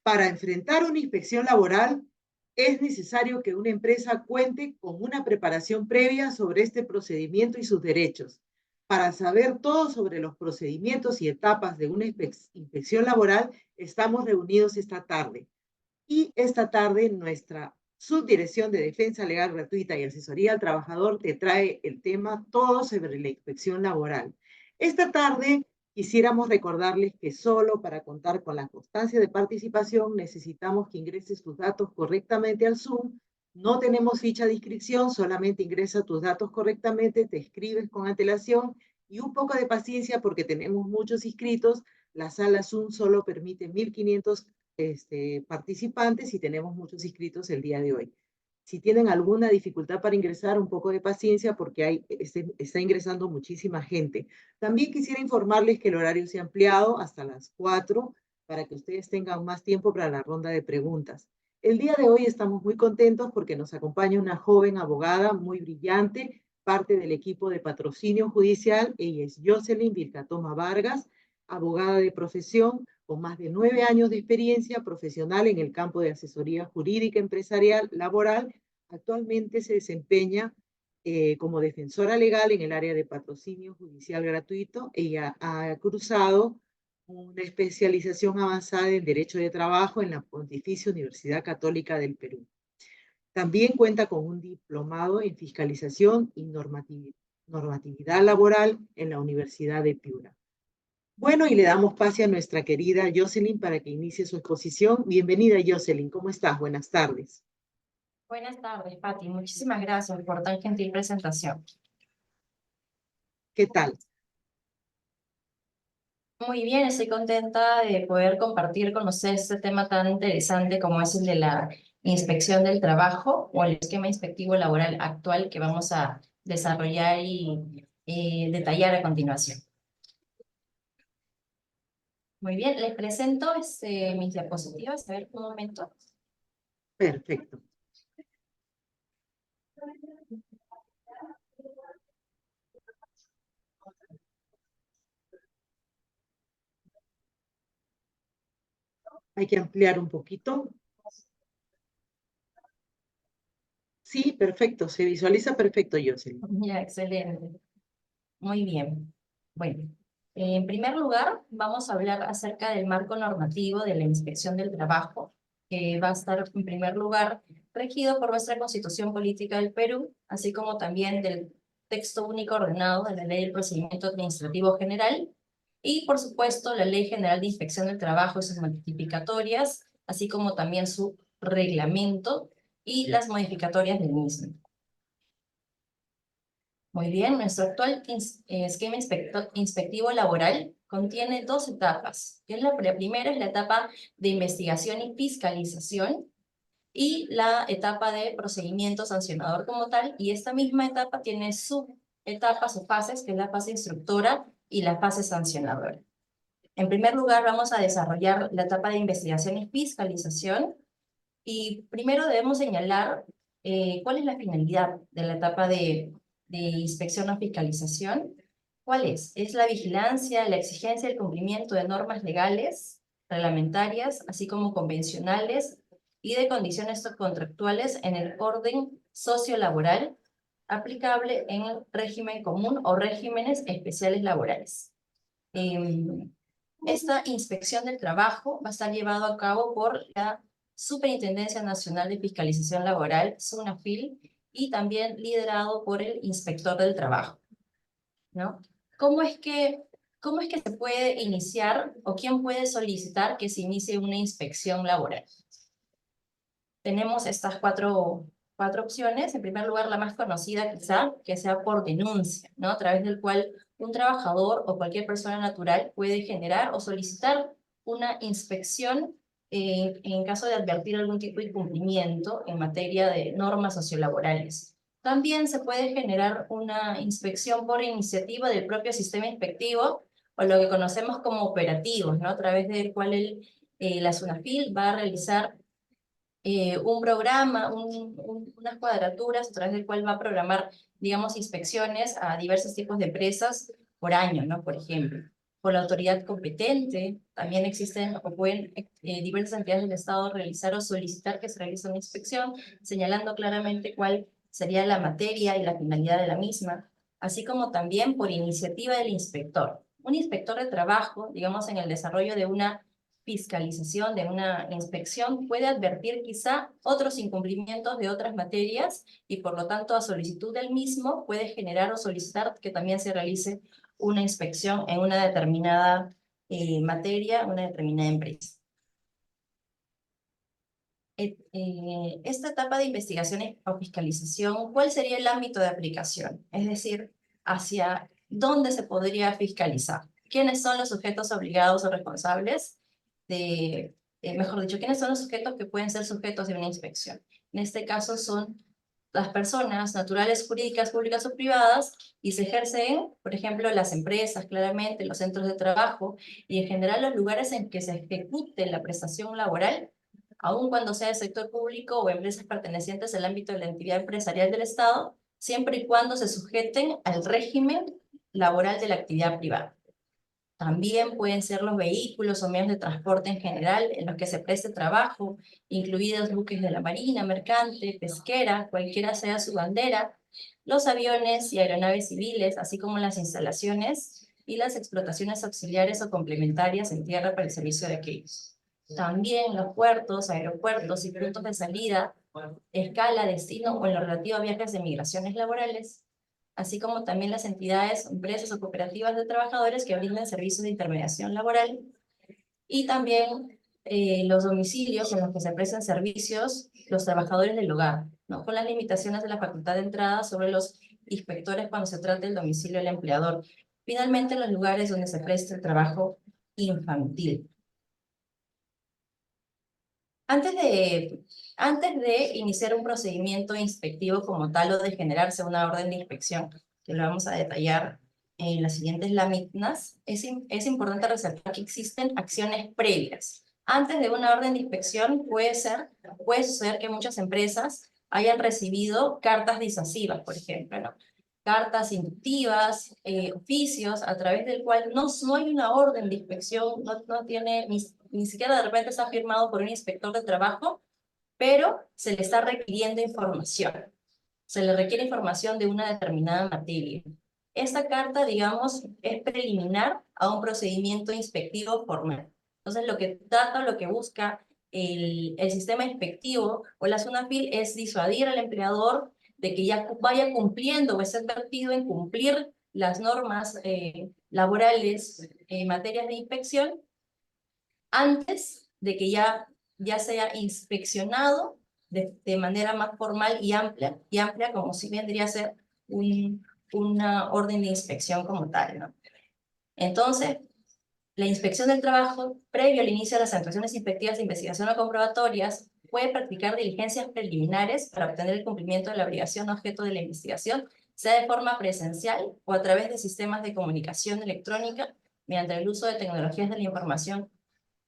Para enfrentar una inspección laboral, es necesario que una empresa cuente con una preparación previa sobre este procedimiento y sus derechos. Para saber todo sobre los procedimientos y etapas de una inspección laboral, estamos reunidos esta tarde. Y esta tarde nuestra Subdirección de Defensa Legal Gratuita y Asesoría al Trabajador te trae el tema todo sobre la inspección laboral. Esta tarde quisiéramos recordarles que solo para contar con la constancia de participación necesitamos que ingreses tus datos correctamente al Zoom. No tenemos ficha de inscripción, solamente ingresa tus datos correctamente, te escribes con antelación y un poco de paciencia porque tenemos muchos inscritos. La sala Zoom solo permite 1.500 participantes y tenemos muchos inscritos el día de hoy. Si tienen alguna dificultad para ingresar, un poco de paciencia porque está ingresando muchísima gente. También quisiera informarles que el horario se ha ampliado hasta las 4 para que ustedes tengan más tiempo para la ronda de preguntas. El día de hoy estamos muy contentos porque nos acompaña una joven abogada muy brillante, parte del equipo de patrocinio judicial. Ella es Jocelyn Vilcatoma Vargas, abogada de profesión, con más de 9 años de experiencia profesional en el campo de asesoría jurídica, empresarial, laboral. Actualmente se desempeña como defensora legal en el área de patrocinio judicial gratuito. Ella ha cursado una especialización avanzada en Derecho de Trabajo en la Pontificia Universidad Católica del Perú. También cuenta con un diplomado en Fiscalización y Normatividad Laboral en la Universidad de Piura. Bueno, y le damos pase a nuestra querida Jocelyn para que inicie su exposición. Bienvenida, Jocelyn. ¿Cómo estás? Buenas tardes. Buenas tardes, Pati. Muchísimas gracias por tan gentil presentación. ¿Qué tal? Muy bien, estoy contenta de poder compartir con ustedes este tema tan interesante como es el de la inspección del trabajo o el esquema inspectivo laboral actual que vamos a desarrollar y detallar a continuación. Muy bien, les presento mis diapositivas. A ver, un momento. Perfecto. Hay que ampliar un poquito. Sí, perfecto. Se visualiza perfecto, Jocelyn. Ya, excelente. Muy bien. Bueno, en primer lugar, vamos a hablar acerca del marco normativo de la inspección del trabajo, que va a estar en primer lugar regido por nuestra Constitución Política del Perú, así como también del texto único ordenado de la Ley del Procedimiento Administrativo General y, por supuesto, la Ley General de Inspección del Trabajo y sus modificatorias, así como también su reglamento y las modificatorias del mismo. Muy bien, nuestro actual esquema inspectivo laboral contiene dos etapas. La primera es la etapa de investigación y fiscalización y la etapa de procedimiento sancionador como tal, y esta misma etapa tiene subetapas o fases, que es la fase instructora y la fase sancionadora. En primer lugar, vamos a desarrollar la etapa de investigación y fiscalización, y primero debemos señalar cuál es la finalidad de la etapa de inspección o fiscalización. ¿Cuál es? Es la vigilancia, la exigencia y el cumplimiento de normas legales, reglamentarias, así como convencionales y de condiciones contractuales en el orden sociolaboral aplicable en el régimen común o regímenes especiales laborales. Esta inspección del trabajo va a estar llevado a cabo por la Superintendencia Nacional de Fiscalización Laboral, SUNAFIL, y también liderado por el Inspector del Trabajo, ¿no? ¿Cómo es que se puede iniciar o quién puede solicitar que se inicie una inspección laboral? Tenemos estas cuatro opciones. En primer lugar, la más conocida quizá, que sea por denuncia, ¿no? A través del cual un trabajador o cualquier persona natural puede generar o solicitar una inspección en caso de advertir algún tipo de incumplimiento en materia de normas sociolaborales. También se puede generar una inspección por iniciativa del propio sistema inspectivo, o lo que conocemos como operativos, ¿no? A través del cual la SUNAFIL va a realizar un programa, unas cuadraturas a través del cual va a programar, digamos, inspecciones a diversos tipos de empresas por año, ¿no? Por ejemplo. por la autoridad competente. También existen o pueden diversas entidades del Estado realizar o solicitar que se realice una inspección, señalando claramente cuál sería la materia y la finalidad de la misma, así como también por iniciativa del inspector. Un inspector de trabajo, digamos, en el desarrollo de una fiscalización, de una inspección, puede advertir quizá otros incumplimientos de otras materias y por lo tanto a solicitud del mismo puede generar o solicitar que también se realice una inspección en una determinada materia, una determinada empresa. Esta etapa de investigación o fiscalización, ¿cuál sería el ámbito de aplicación? Es decir, ¿hacia dónde se podría fiscalizar? ¿Quiénes son los sujetos obligados o responsables de, mejor dicho, quiénes son los sujetos que pueden ser sujetos de una inspección? En este caso son las personas naturales, jurídicas, públicas o privadas, y se ejercen, por ejemplo, las empresas, claramente, los centros de trabajo, y en general los lugares en que se ejecute la prestación laboral, aun cuando sea del sector público o empresas pertenecientes al ámbito de la entidad empresarial del Estado, siempre y cuando se sujeten al régimen laboral de la actividad privada. También pueden ser los vehículos o medios de transporte en general en los que se preste trabajo, incluidos buques de la marina, mercante, pesquera, cualquiera sea su bandera, los aviones y aeronaves civiles, así como las instalaciones y las explotaciones auxiliares o complementarias en tierra para el servicio de aquellos. También los puertos, aeropuertos y puntos de salida, escala, destino o en lo relativo a viajes de migraciones laborales, así como también las entidades, empresas o cooperativas de trabajadores que brindan servicios de intermediación laboral, y también los domicilios en los que se prestan servicios los trabajadores del hogar, ¿no? Con las limitaciones de la facultad de entrada sobre los inspectores cuando se trata del domicilio del empleador. Finalmente, los lugares donde se presta el trabajo infantil. Antes de iniciar un procedimiento inspectivo como tal o de generarse una orden de inspección, que lo vamos a detallar en las siguientes láminas, es importante resaltar que existen acciones previas. Antes de una orden de inspección puede suceder que muchas empresas hayan recibido cartas disuasivas, por ejemplo, ¿no? Cartas inductivas, oficios, a través del cual no hay una orden de inspección, no tiene, ni siquiera de repente está firmado por un inspector de trabajo, pero se le está requiriendo información. Se le requiere información de una determinada materia. Esta carta, digamos, es preliminar a un procedimiento inspectivo formal. Entonces, lo que trata, lo que busca el sistema inspectivo o la SUNAFIL es disuadir al empleador de que ya vaya cumpliendo o esté advertido en cumplir las normas laborales en materias de inspección antes de que ya sea inspeccionado de manera más formal y amplia como si vendría a ser una orden de inspección como tal, ¿no? Entonces, la inspección del trabajo, previo al inicio de las actuaciones inspectivas de investigación o comprobatorias, puede practicar diligencias preliminares para obtener el cumplimiento de la obligación objeto de la investigación, sea de forma presencial o a través de sistemas de comunicación electrónica, mediante el uso de tecnologías de la información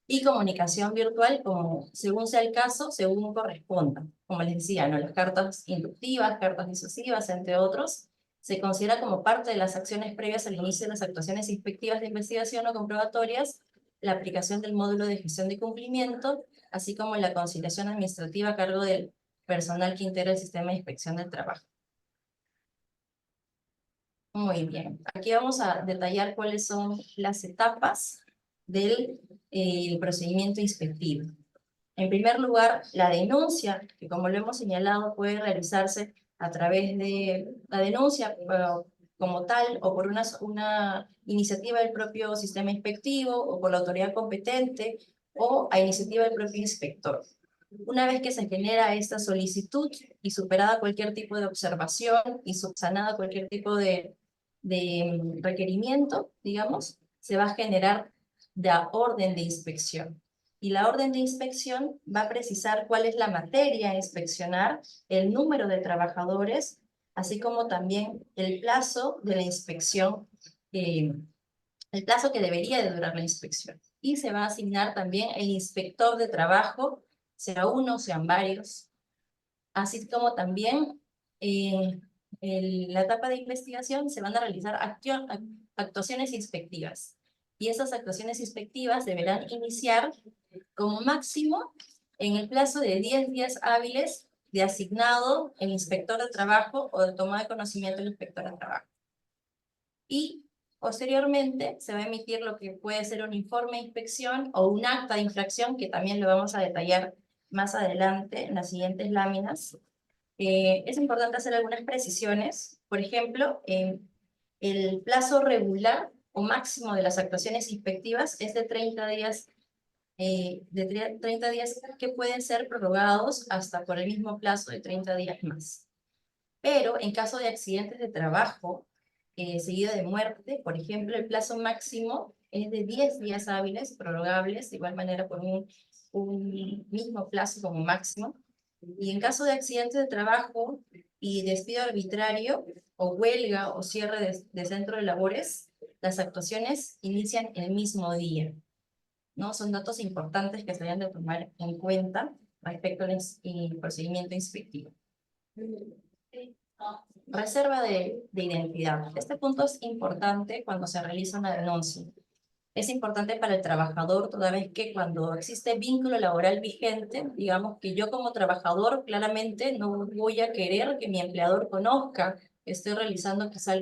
y comunicación virtual, como, según sea el caso, según corresponda. Como les decía, ¿no? Las cartas inductivas, cartas disuasivas, entre otros, se considera como parte de las acciones previas al inicio de las actuaciones inspectivas de investigación o comprobatorias, la aplicación del módulo de gestión de cumplimiento, así como la conciliación administrativa a cargo del personal que integra el sistema de inspección del trabajo. Muy bien, aquí vamos a detallar cuáles son las etapas del procedimiento inspectivo. En primer lugar, la denuncia, que como lo hemos señalado puede realizarse a través de la denuncia como tal o por una iniciativa del propio sistema inspectivo o por la autoridad competente o a iniciativa del propio inspector. Una vez que se genera esta solicitud y superada cualquier tipo de observación y subsanada cualquier tipo de requerimiento, digamos, se va a generar la orden de inspección. Y la orden de inspección va a precisar cuál es la materia a inspeccionar, el número de trabajadores, así como también el plazo de la inspección, el plazo que debería de durar la inspección. Y se va a asignar también el inspector de trabajo, sea uno, sean varios, así como también en la etapa de investigación se van a realizar actuaciones inspectivas. y esas actuaciones inspectivas deberán iniciar como máximo en el plazo de 10 días hábiles de asignado el inspector de trabajo o de toma de conocimiento del inspector de trabajo. Y posteriormente se va a emitir lo que puede ser un informe de inspección o un acta de infracción, que también lo vamos a detallar más adelante en las siguientes láminas. Es importante hacer algunas precisiones. Por ejemplo, el plazo regular o máximo de las actuaciones inspectivas es de 30 días, que pueden ser prorrogados hasta por el mismo plazo de 30 días más. Pero en caso de accidentes de trabajo, seguido de muerte, por ejemplo, el plazo máximo es de 10 días hábiles, prorrogables, de igual manera por un mismo plazo como máximo. Y en caso de accidentes de trabajo y despido arbitrario, o huelga o cierre de centro de labores, las actuaciones inician el mismo día, ¿no? Son datos importantes que se deben de tomar en cuenta respecto al procedimiento inspectivo. Reserva de identidad. Este punto es importante cuando se realiza una denuncia. Es importante para el trabajador, toda vez que cuando existe vínculo laboral vigente, digamos que yo como trabajador claramente no voy a querer que mi empleador conozca que estoy realizando quizá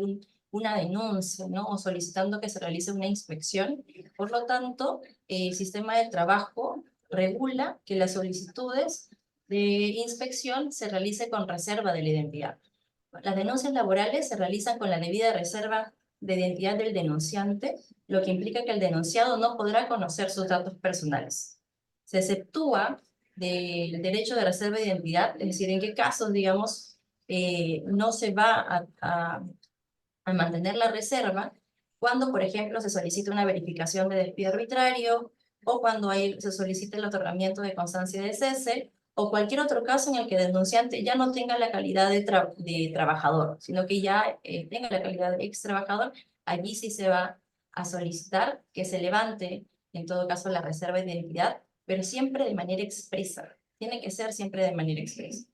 una denuncia, ¿no? O solicitando que se realice una inspección. Por lo tanto, el sistema de trabajo regula que las solicitudes de inspección se realice con reserva de la identidad. Las denuncias laborales se realizan con la debida reserva de identidad del denunciante, lo que implica que el denunciado no podrá conocer sus datos personales. Se exceptúa del derecho de reserva de identidad, es decir, en qué casos, digamos, no se va a mantener la reserva, cuando, por ejemplo, se solicita una verificación de despido arbitrario, o cuando se solicita el otorgamiento de constancia de cese, o cualquier otro caso en el que el denunciante ya no tenga la calidad de trabajador, sino que ya tenga la calidad de ex trabajador. Allí sí se va a solicitar que se levante, en todo caso, la reserva de identidad, pero siempre de manera expresa. Tiene que ser siempre de manera expresa.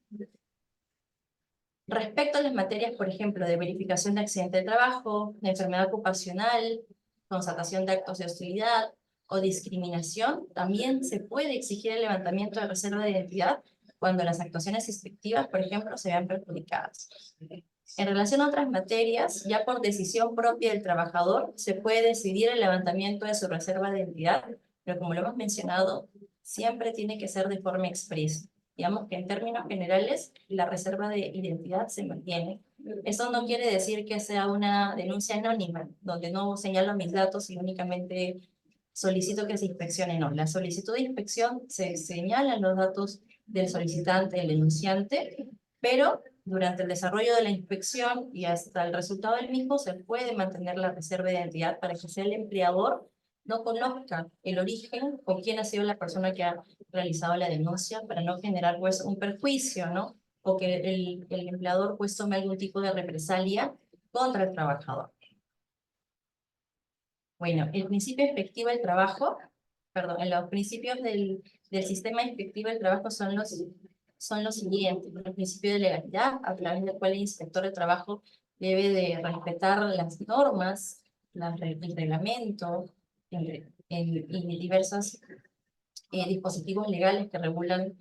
Respecto a las materias, por ejemplo, de verificación de accidente de trabajo, de enfermedad ocupacional, constatación de actos de hostilidad o discriminación, también se puede exigir el levantamiento de reserva de identidad cuando las actuaciones inspectivas, por ejemplo, se vean perjudicadas. En relación a otras materias, ya por decisión propia del trabajador, se puede decidir el levantamiento de su reserva de identidad, pero como lo hemos mencionado, siempre tiene que ser de forma expresa. Digamos que en términos generales, la reserva de identidad se mantiene. Eso no quiere decir que sea una denuncia anónima, donde no señalo mis datos y únicamente solicito que se inspeccione. No, la solicitud de inspección se señalan los datos del solicitante, del denunciante, pero durante el desarrollo de la inspección y hasta el resultado del mismo se puede mantener la reserva de identidad para que sea el empleador no conozca el origen o quién ha sido la persona que ha realizado la denuncia, para no generar pues un perjuicio, ¿no? O que el empleador pues tome algún tipo de represalia contra el trabajador. Bueno, el principio efectivo del trabajo, perdón, los principios del sistema efectivo del trabajo son los siguientes. El principio de legalidad, a través del cual el inspector de trabajo debe de respetar las normas, el reglamento, y diversos dispositivos legales que regulan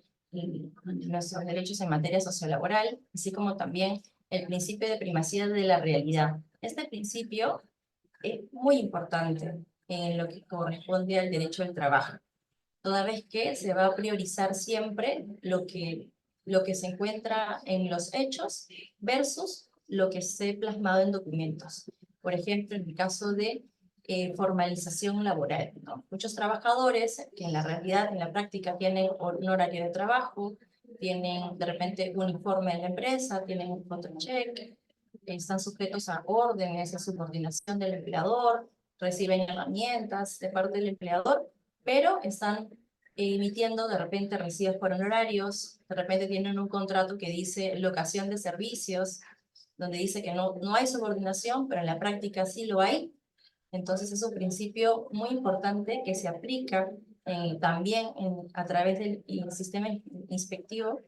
nuestros derechos en materia sociolaboral, así como también el principio de primacía de la realidad. Este principio es muy importante en lo que corresponde al derecho del trabajo, toda vez que se va a priorizar siempre lo que se encuentra en los hechos versus lo que se ha plasmado en documentos. Por ejemplo, en el caso de formalización laboral, ¿no? Muchos trabajadores que en la realidad, en la práctica, tienen un horario de trabajo, tienen de repente un informe de la empresa, tienen un photocheck, están sujetos a órdenes, a subordinación del empleador, reciben herramientas de parte del empleador, pero están emitiendo de repente recibos por honorarios, de repente tienen un contrato que dice locación de servicios, donde dice que no hay subordinación, pero en la práctica sí lo hay. Entonces es un principio muy importante que se aplica también a través del sistema inspectivo,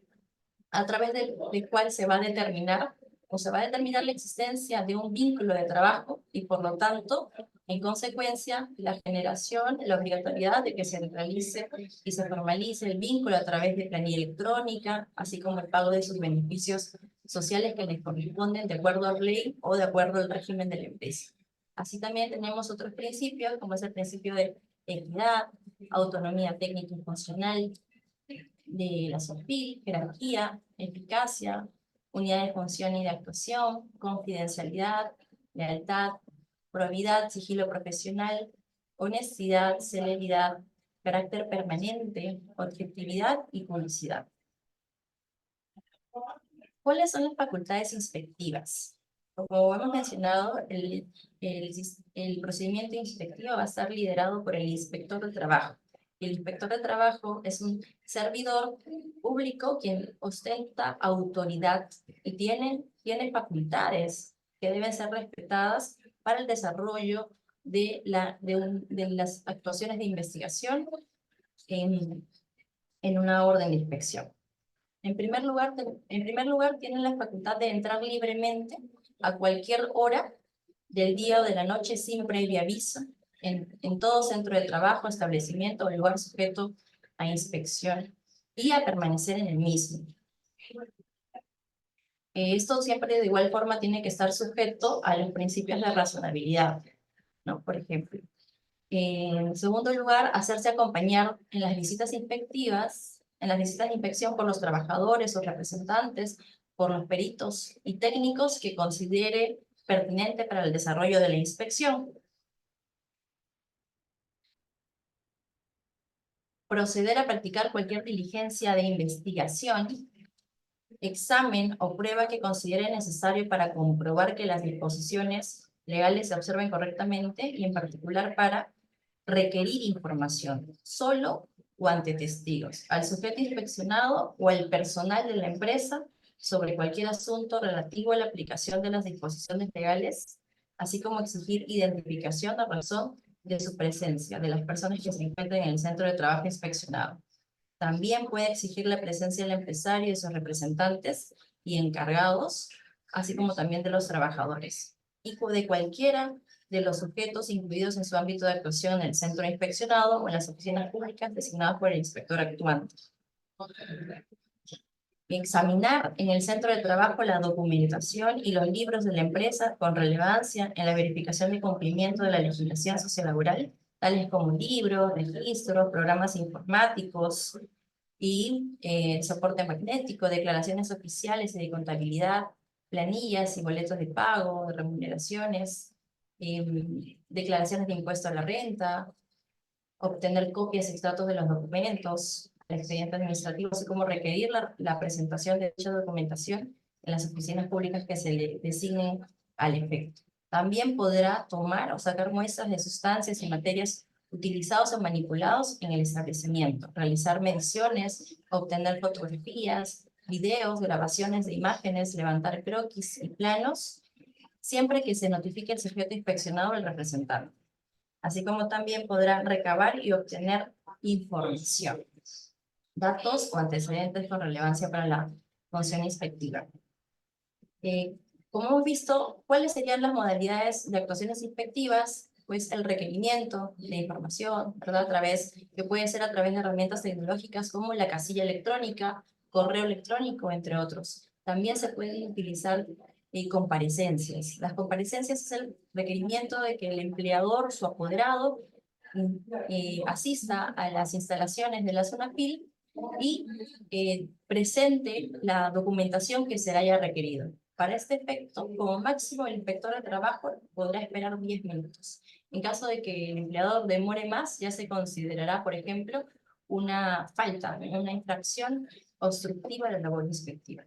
a través del cual se va a determinar la existencia de un vínculo de trabajo y por lo tanto En consecuencia, la obligatoriedad de que se realice y se formalice el vínculo a través de planilla electrónica, así como el pago de sus beneficios sociales que les corresponden de acuerdo a la ley o de acuerdo al régimen de la empresa. Así también tenemos otros principios, como es el principio de equidad, autonomía técnica y funcional de la SOFIL, jerarquía, eficacia, unidad de función y de actuación, confidencialidad, lealtad, probidad, sigilo profesional, honestidad, celeridad, carácter permanente, objetividad y publicidad. ¿Cuáles son las facultades inspectivas? Como hemos mencionado, el procedimiento inspectivo va a estar liderado por el inspector de trabajo. El inspector de trabajo es un servidor público quien ostenta autoridad y tiene facultades que deben ser respetadas para el desarrollo de las actuaciones de investigación en una orden de inspección. En primer lugar, tienen la facultad de entrar libremente a cualquier hora del día o de la noche sin previo aviso en todo centro de trabajo, establecimiento o lugar sujeto a inspección y a permanecer en el mismo. Esto siempre de igual forma tiene que estar sujeto a los principios de razonabilidad, ¿no? Por ejemplo. En segundo lugar, hacerse acompañar en las visitas inspectivas, en las visitas de inspección por los trabajadores o representantes, por los peritos y técnicos que considere pertinente para el desarrollo de la inspección. Proceder a practicar cualquier diligencia de investigación, examen o prueba que considere necesario para comprobar que las disposiciones legales se observen correctamente y en particular para requerir información, solo o ante testigos, al sujeto inspeccionado o al personal de la empresa sobre cualquier asunto relativo a la aplicación de las disposiciones legales, así como exigir identificación a razón de su presencia de las personas que se encuentran en el centro de trabajo inspeccionado. También puede exigir la presencia del empresario y de sus representantes y encargados, así como también de los trabajadores, y de cualquiera de los sujetos incluidos en su ámbito de actuación en el centro inspeccionado o en las oficinas públicas designadas por el inspector actuante. Examinar en el centro de trabajo la documentación y los libros de la empresa con relevancia en la verificación de cumplimiento de la legislación sociolaboral, tales como libros, registros, programas informáticos y soporte magnético, declaraciones oficiales y de contabilidad, planillas y boletos de pago, remuneraciones, declaraciones de impuesto a la renta, obtener copias y extractos de los documentos, el expediente administrativo, así como requerir la presentación de dicha documentación en las oficinas públicas que se le designen al efecto. También podrá tomar o sacar muestras de sustancias y materias utilizados o manipulados en el establecimiento, realizar mediciones, obtener fotografías, videos, grabaciones de imágenes, levantar croquis y planos, siempre que se notifique el sujeto inspeccionado o el representante. Así como también podrá recabar y obtener información, datos o antecedentes con relevancia para la función inspectiva. Como hemos visto, ¿cuáles serían las modalidades de actuaciones inspectivas? Pues el requerimiento de información, ¿verdad? Que puede ser a través de herramientas tecnológicas como la casilla electrónica, correo electrónico, entre otros. También se pueden utilizar comparecencias. Las comparecencias es el requerimiento de que el empleador, su apoderado, asista a las instalaciones de la SONAPIL y presente la documentación que se le haya requerido. Para este efecto, como máximo, el inspector de trabajo podrá esperar 10 minutos. En caso de que el empleador demore más, ya se considerará, por ejemplo, una falta, una infracción obstructiva de la labor inspectiva.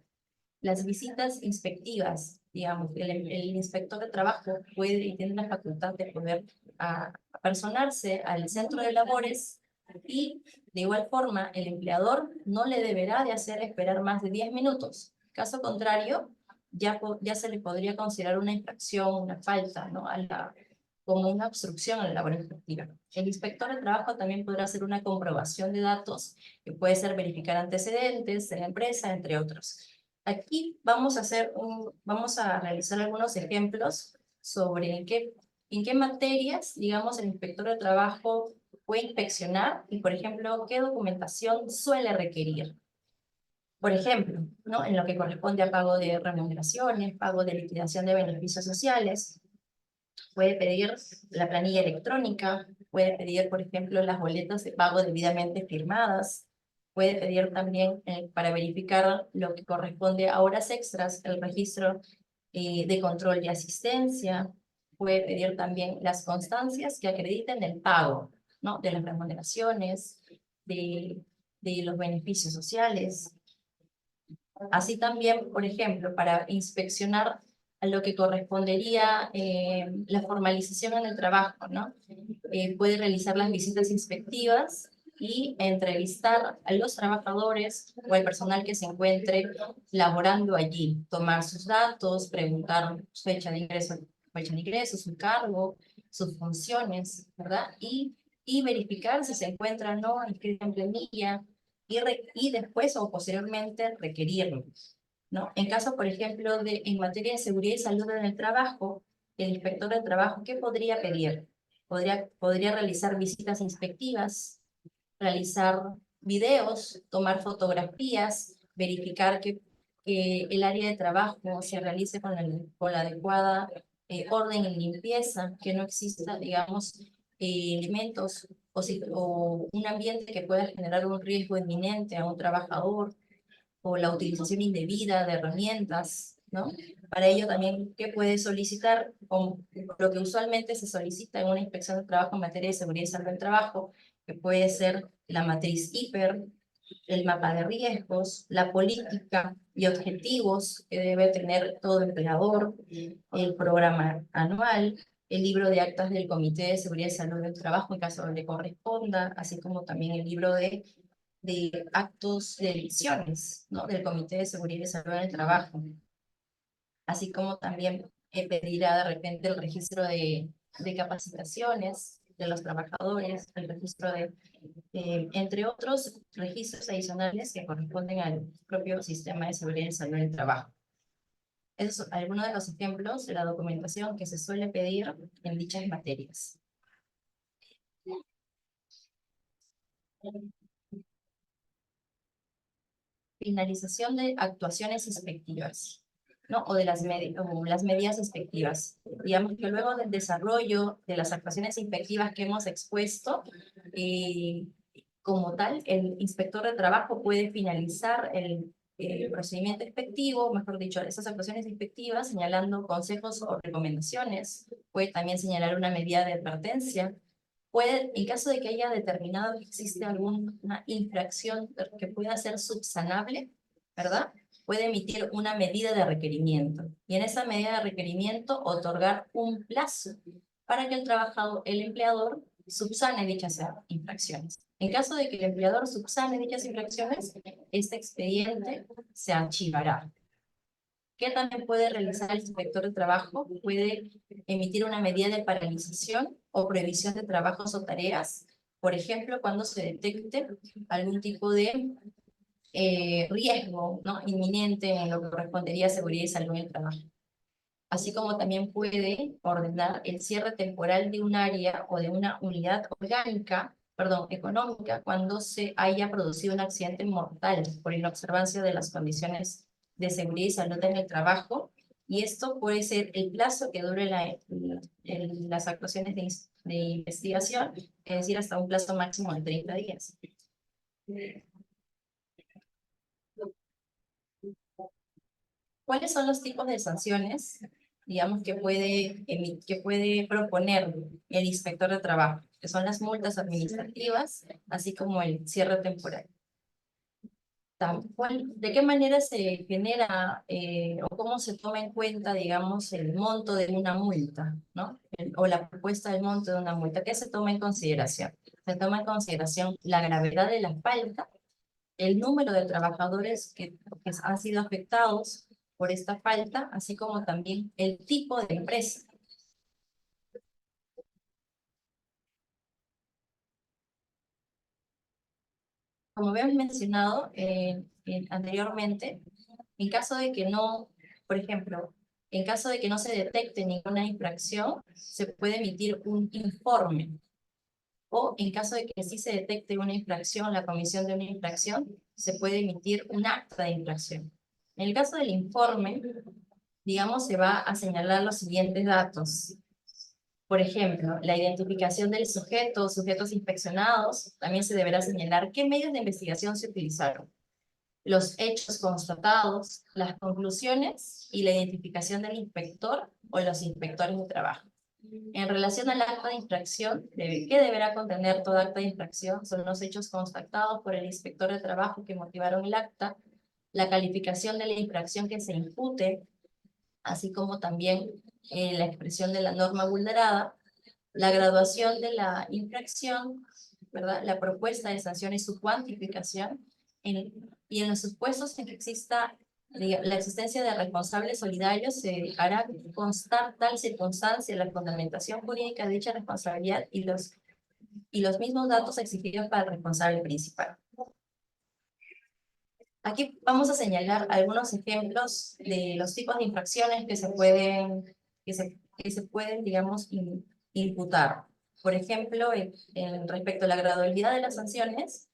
Las visitas inspectivas, digamos, el inspector de trabajo puede y tiene la facultad de poder apersonarse al centro de labores y, de igual forma, el empleador no le deberá de hacer esperar más de 10 minutos. Caso contrario, ya se le podría considerar una infracción, una falta, ¿no? Como una obstrucción a la labor inspectiva. El inspector de trabajo también podrá hacer una comprobación de datos, que puede ser verificar antecedentes de la empresa, entre otros. Aquí vamos a realizar algunos ejemplos sobre en qué materias, digamos, el inspector de trabajo puede inspeccionar y, por ejemplo, qué documentación suele requerir. Por ejemplo, ¿no? En lo que corresponde a pago de remuneraciones, pago de liquidación de beneficios sociales, puede pedir la planilla electrónica, puede pedir, por ejemplo, las boletas de pago debidamente firmadas, puede pedir también, para verificar lo que corresponde a horas extras, el registro de control y asistencia, puede pedir también las constancias que acrediten el pago, ¿no? De las remuneraciones, de los beneficios sociales. Así también, por ejemplo, para inspeccionar a lo que correspondería la formalización en el trabajo, ¿no? Puede realizar las visitas inspectivas y entrevistar a los trabajadores o al personal que se encuentre laborando allí, tomar sus datos, preguntar su fecha de ingreso, su cargo, sus funciones, ¿verdad? Y verificar si se encuentra o no inscrito en planilla, y después o posteriormente requerirlo, ¿no? En caso, por ejemplo, en materia de seguridad y salud en el trabajo, el inspector de trabajo, ¿qué podría pedir? Podría realizar visitas inspectivas, realizar videos, tomar fotografías, verificar que el área de trabajo se realice con la adecuada orden y limpieza, que no exista, digamos, elementos o un ambiente que pueda generar un riesgo inminente a un trabajador, o la utilización indebida de herramientas, ¿no? Para ello también, ¿qué puede solicitar? O lo que usualmente se solicita en una inspección de trabajo en materia de seguridad y salud del trabajo, que puede ser la matriz HIPER, el mapa de riesgos, la política y objetivos que debe tener todo empleador, el programa anual, el libro de actas del Comité de Seguridad y Salud del Trabajo en caso donde corresponda, así como también el libro de actos de elecciones, ¿no? Del Comité de Seguridad y Salud del Trabajo, así como también pedirá de repente el registro de capacitaciones de los trabajadores, el registro entre otros registros adicionales que corresponden al propio sistema de seguridad y salud del trabajo. Esos son algunos de los ejemplos de la documentación que se suele pedir en dichas materias. Finalización de actuaciones inspectivas, ¿no? O las medidas inspectivas. Digamos que luego del desarrollo de las actuaciones inspectivas que hemos expuesto, como tal, el inspector de trabajo puede finalizar el procedimiento inspectivo, mejor dicho, esas actuaciones inspectivas, señalando consejos o recomendaciones. Puede también señalar una medida de advertencia. Puede, en caso de que haya determinado que existe alguna infracción que pueda ser subsanable, ¿verdad? Puede emitir una medida de requerimiento. Y en esa medida de requerimiento otorgar un plazo para que el empleador subsane dichas infracciones. En caso de que el empleador subsane dichas infracciones, este expediente se archivará. ¿Qué también puede realizar el inspector de trabajo? Puede emitir una medida de paralización o prohibición de trabajos o tareas, por ejemplo, cuando se detecte algún tipo de riesgo, ¿no? Inminente en lo que correspondería a seguridad y salud en el trabajo. Así como también puede ordenar el cierre temporal de un área o de una unidad orgánica, perdón, económica, cuando se haya producido un accidente mortal por inobservancia de las condiciones de seguridad y salud en el trabajo. Y esto puede ser el plazo que dure las actuaciones de investigación, es decir, hasta un plazo máximo de 30 días. ¿Cuáles son los tipos de sanciones, digamos, que puede proponer el inspector de trabajo? Que son las multas administrativas, así como el cierre temporal. ¿De qué manera se genera o cómo se toma en cuenta, digamos, el monto de una multa, ¿no? O la propuesta del monto de una multa? ¿Qué se toma en consideración? Se toma en consideración la gravedad de la falta, el número de trabajadores que han sido afectados por esta falta, así como también el tipo de empresa. Como habíamos mencionado anteriormente, en caso de que no, por ejemplo, En caso de que no se detecte ninguna infracción, se puede emitir un informe. O en caso de que sí se detecte una infracción, la comisión de una infracción, se puede emitir un acta de infracción. En el caso del informe, digamos, se va a señalar los siguientes datos. Por ejemplo, la identificación del sujeto o sujetos inspeccionados, también se deberá señalar qué medios de investigación se utilizaron, los hechos constatados, las conclusiones y la identificación del inspector o los inspectores de trabajo. En relación al acta de infracción, ¿qué deberá contener toda acta de infracción? Son los hechos constatados por el inspector de trabajo que motivaron el acta, la calificación de la infracción que se impute, así como también la expresión de la norma vulnerada, la graduación de la infracción, ¿verdad? La propuesta de sanción y su cuantificación, y en los supuestos en que exista la existencia de responsables solidarios, se hará constar tal circunstancia la fundamentación jurídica de dicha responsabilidad y los mismos datos exigidos para el responsable principal. Aquí vamos a señalar algunos ejemplos de los tipos de infracciones que se pueden, digamos, imputar. Por ejemplo, respecto a la gradualidad de las sanciones,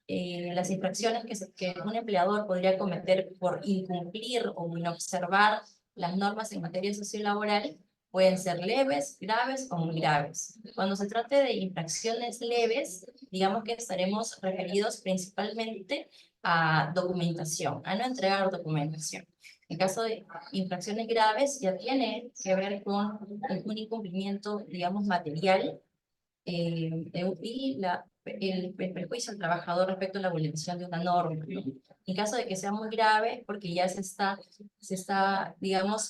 las infracciones que un empleador podría cometer por incumplir o inobservar las normas en materia sociolaboral pueden ser leves, graves o muy graves. Cuando se trate de infracciones leves, digamos que estaremos referidos principalmente a documentación, a no entregar documentación. En caso de infracciones graves, ya tiene que ver con un incumplimiento, digamos, material y el perjuicio al trabajador respecto a la vulneración de una norma, ¿no? En caso de que sea muy grave, porque ya se está digamos,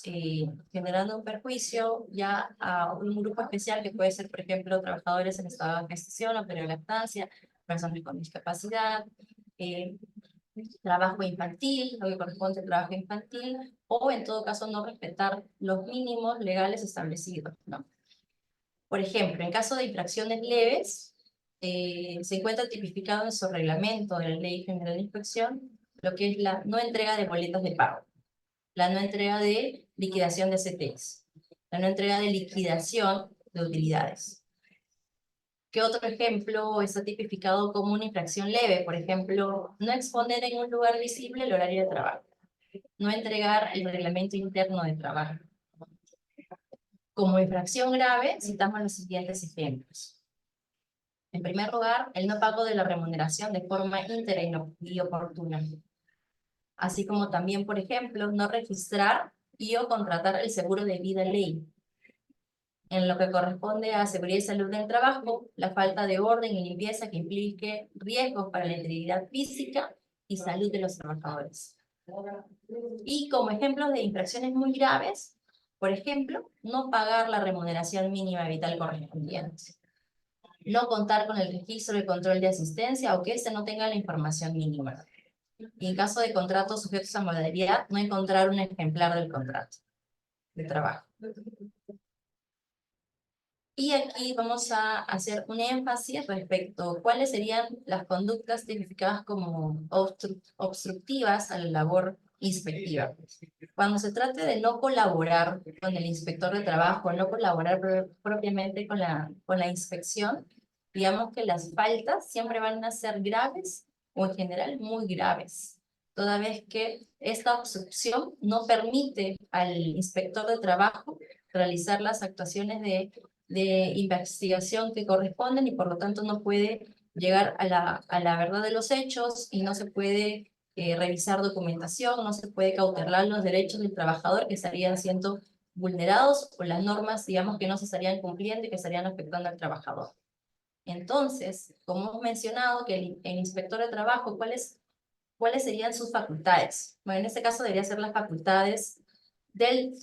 generando un perjuicio ya a un grupo especial que puede ser, por ejemplo, trabajadores en estado de gestación o periolactancia, personas con discapacidad, eh, trabajo infantil, lo que corresponde al trabajo infantil, o en todo caso no respetar los mínimos legales establecidos, ¿no? Por ejemplo, en caso de infracciones leves, se encuentra tipificado en su reglamento de la Ley General de Inspección lo que es la no entrega de boletas de pago, la no entrega de liquidación de CTs, la no entrega de liquidación de utilidades. ¿Qué otro ejemplo está tipificado como una infracción leve? Por ejemplo, no exponer en un lugar visible el horario de trabajo, no entregar el reglamento interno de trabajo. Como infracción grave, citamos los siguientes ejemplos. En primer lugar, el no pago de la remuneración de forma íntegra y oportuna. Así como también, por ejemplo, no registrar y o contratar el seguro de vida ley. En lo que corresponde a seguridad y salud del trabajo, la falta de orden y limpieza que implique riesgos para la integridad física y salud de los trabajadores. Y como ejemplos de infracciones muy graves, por ejemplo, no pagar la remuneración mínima vital correspondiente, no contar con el registro de control de asistencia o que éste no tenga la información mínima. Y en caso de contratos sujetos a modalidad, no encontrar un ejemplar del contrato de trabajo. Y aquí vamos a hacer un énfasis respecto a cuáles serían las conductas tipificadas como obstructivas a la labor inspectiva. Cuando se trate de no colaborar con el inspector de trabajo, no colaborar propiamente con la inspección, digamos que las faltas siempre van a ser graves o en general muy graves, toda vez que esta obstrucción no permite al inspector de trabajo realizar las actuaciones de investigación que corresponden y por lo tanto no puede llegar a la verdad de los hechos y no se puede revisar documentación, no se puede cautelar los derechos del trabajador que estarían siendo vulnerados o las normas, digamos, que no se estarían cumpliendo y que estarían afectando al trabajador. Entonces, como hemos mencionado, que el inspector de trabajo, ¿cuáles serían sus facultades? Bueno, en este caso debería ser las facultades del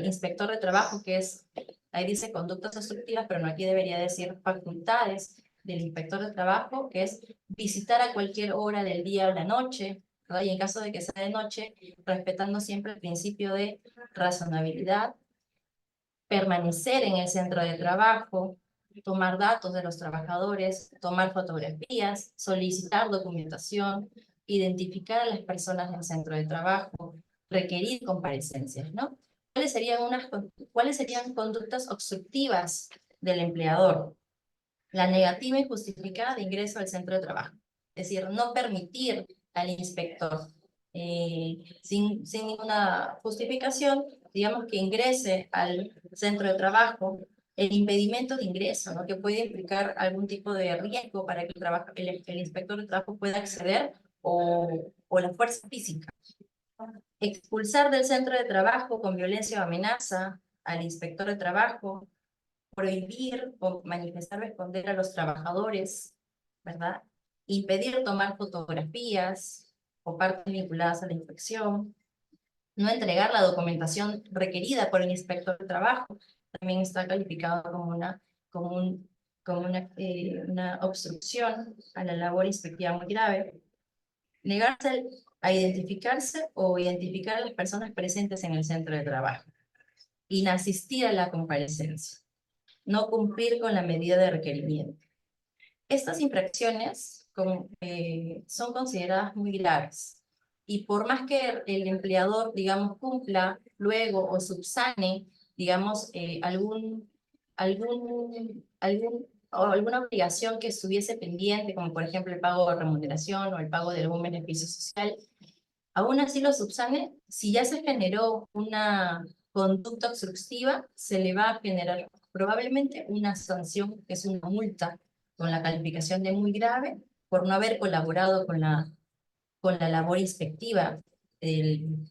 inspector de trabajo, que es, ahí dice conductas obstructivas, pero no, aquí debería decir facultades del inspector de trabajo, que es visitar a cualquier hora del día o la noche, ¿verdad? Y en caso de que sea de noche, respetando siempre el principio de razonabilidad, permanecer en el centro de trabajo, tomar datos de los trabajadores, tomar fotografías, solicitar documentación, identificar a las personas del centro de trabajo, requerir comparecencias, ¿no? ¿Cuáles serían conductas obstructivas del empleador? La negativa injustificada de ingreso al centro de trabajo. Es decir, no permitir al inspector, sin ninguna justificación, digamos que ingrese al centro de trabajo, el impedimento de ingreso, ¿no? Que puede implicar algún tipo de riesgo para que el inspector de trabajo pueda acceder, o la fuerza física. Expulsar del centro de trabajo con violencia o amenaza al inspector de trabajo, prohibir o manifestar o esconder a los trabajadores, ¿verdad? Impedir tomar fotografías o partes vinculadas a la inspección, no entregar la documentación requerida por el inspector de trabajo, también está calificado como una obstrucción a la labor inspectiva muy grave. Negarse a identificarse o identificar a las personas presentes en el centro de trabajo. Inasistir a la comparecencia. No cumplir con la medida de requerimiento. Estas infracciones son consideradas muy graves, y por más que el empleador, digamos, cumpla luego o subsane, digamos, alguna obligación que estuviese pendiente, como por ejemplo el pago de remuneración o el pago de algún beneficio social, aún así lo subsane, si ya se generó una conducta obstructiva, se le va a generar probablemente una sanción, que es una multa con la calificación de muy grave, por no haber colaborado con la labor inspectiva del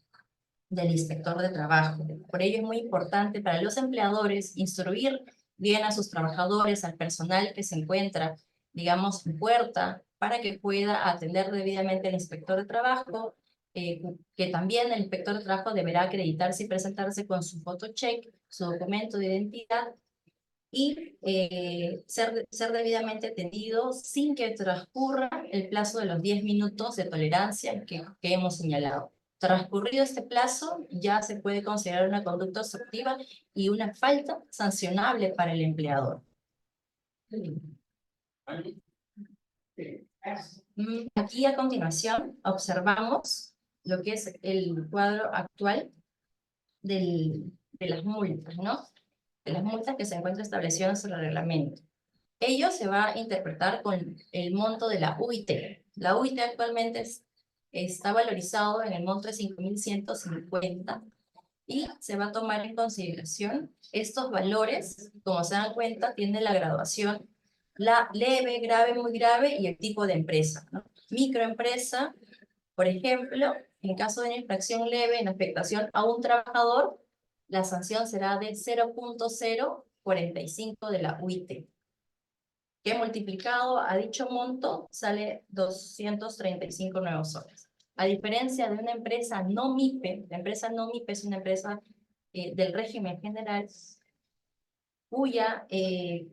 inspector de trabajo. Por ello es muy importante para los empleadores instruir bien a sus trabajadores, al personal que se encuentra, digamos, en puerta, para que pueda atender debidamente al inspector de trabajo, que también el inspector de trabajo deberá acreditarse y presentarse con su photocheck, su documento de identidad, y ser debidamente atendido sin que transcurra el plazo de los 10 minutos de tolerancia que hemos señalado. Transcurrido este plazo, ya se puede considerar una conducta obstructiva y una falta sancionable para el empleador. Aquí a continuación observamos lo que es el cuadro actual de las multas, ¿no? De las multas que se encuentran establecidas en el reglamento. Ello se va a interpretar con el monto de la UIT. La UIT actualmente está valorizado en el monto de 5.150, y se va a tomar en consideración estos valores. Como se dan cuenta, tiene la graduación, la leve, grave, muy grave y el tipo de empresa, ¿no? Microempresa, por ejemplo, en caso de una infracción leve en afectación a un trabajador, la sanción será de 0.045 de la UIT, que multiplicado a dicho monto sale 235 nuevos soles. A diferencia de una empresa no MIPE, la empresa no MIPE es una empresa del régimen general, cuya,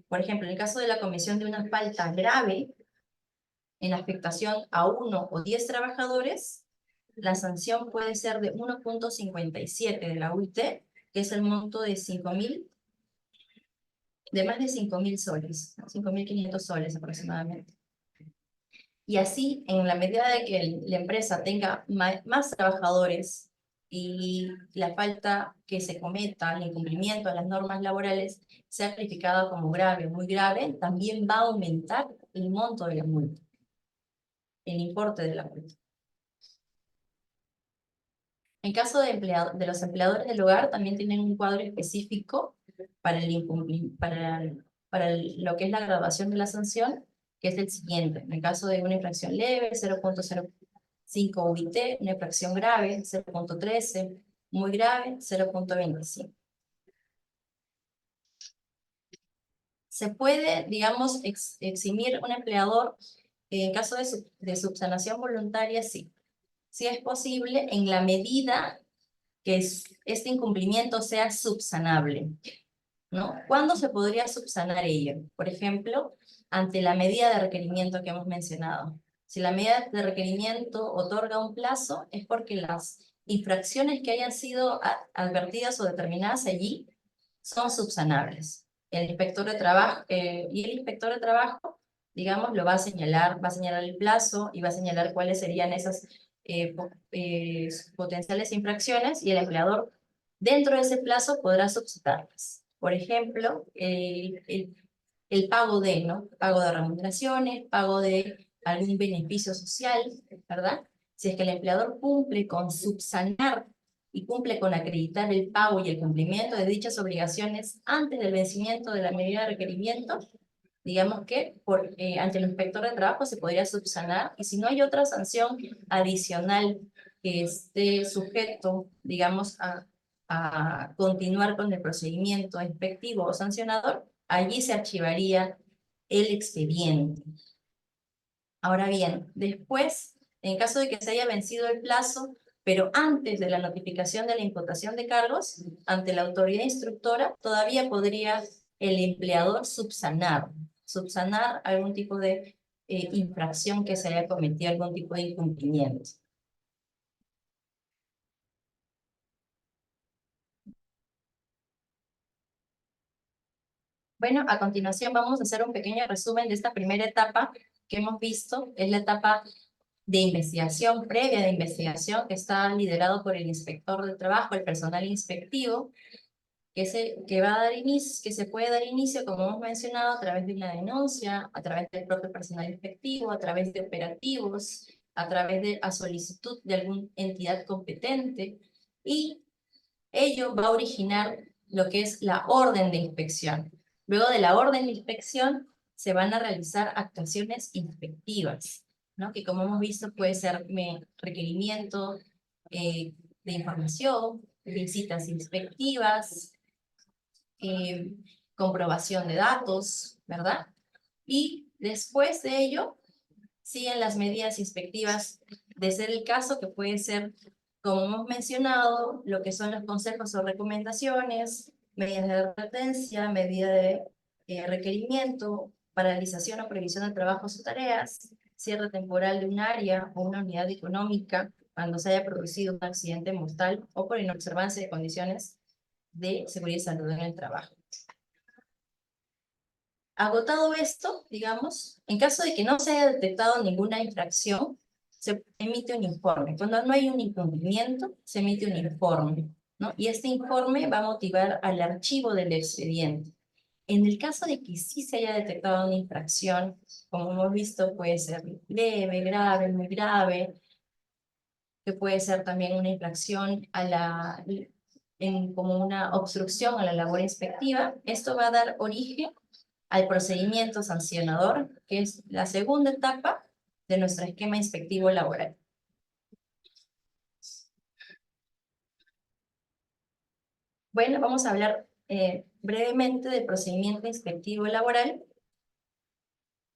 por ejemplo, en el caso de la comisión de una falta grave en afectación a 1 o 10 trabajadores, la sanción puede ser de 1.57 de la UIT, que es el monto de más de 5.000 soles, 5.500 soles aproximadamente. Y así, en la medida de que la empresa tenga más trabajadores y la falta que se cometa, el incumplimiento de las normas laborales, sea calificada como grave o muy grave, también va a aumentar el monto de la multa, el importe de la multa. En caso de los empleadores del hogar, también tienen un cuadro específico para lo que es la graduación de la sanción, que es el siguiente. En el caso de una infracción leve, 0.05 UIT, una infracción grave, 0.13, muy grave, 0.25. Se puede, digamos, eximir un empleador en caso de subsanación voluntaria, sí. Sí es posible en la medida que este incumplimiento sea subsanable, ¿no? ¿Cuándo se podría subsanar ello? Por ejemplo, ante la medida de requerimiento que hemos mencionado. Si la medida de requerimiento otorga un plazo, es porque las infracciones que hayan sido advertidas o determinadas allí son subsanables. El inspector de trabajo, digamos, va a señalar el plazo y va a señalar cuáles serían esas potenciales infracciones, y el empleador Dentro de ese plazo podrá subsanarlas. Por ejemplo, el pago de, ¿no? Pago de remuneraciones, pago de algún beneficio social, ¿verdad? Si es que el empleador cumple con subsanar y cumple con acreditar el pago y el cumplimiento de dichas obligaciones antes del vencimiento de la medida de requerimiento, digamos que ante el inspector de trabajo se podría subsanar, y si no hay otra sanción adicional que esté sujeto, digamos, a continuar con el procedimiento inspectivo o sancionador, allí se archivaría el expediente. Ahora bien, después, en caso de que se haya vencido el plazo, pero antes de la notificación de la imputación de cargos, ante la autoridad instructora, todavía podría el empleador subsanar algún tipo de infracción que se haya cometido, algún tipo de incumplimiento. Bueno, a continuación vamos a hacer un pequeño resumen de esta primera etapa que hemos visto. Es la etapa de investigación, previa de investigación, que está liderado por el inspector del trabajo, el personal inspectivo, que va a dar inicio, que se puede dar inicio, como hemos mencionado, a través de una denuncia, a través del propio personal inspectivo, a través de operativos, a solicitud de alguna entidad competente, y ello va a originar lo que es la orden de inspección. Luego de la orden de inspección se van a realizar actuaciones inspectivas, ¿no? Que como hemos visto puede ser requerimiento de información, visitas inspectivas, eh, comprobación de datos, ¿verdad? Y después de ello siguen las medidas inspectivas, de ser el caso, que puede ser, como hemos mencionado, lo que son los consejos o recomendaciones, medidas de advertencia, medida de requerimiento, paralización o previsión de trabajos o tareas, cierre temporal de un área o una unidad económica cuando se haya producido un accidente mortal o por inobservancia de condiciones de seguridad y salud en el trabajo. Agotado esto, digamos, en caso de que no se haya detectado ninguna infracción, se emite un informe. Cuando no hay un incumplimiento, se emite un informe, ¿no? Y este informe va a motivar al archivo del expediente. En el caso de que sí se haya detectado una infracción, como hemos visto, puede ser leve, grave, muy grave, que puede ser también una infracción como una obstrucción a la labor inspectiva, esto va a dar origen al procedimiento sancionador, que es la segunda etapa de nuestro esquema inspectivo laboral. Bueno, vamos a hablar brevemente del procedimiento inspectivo laboral.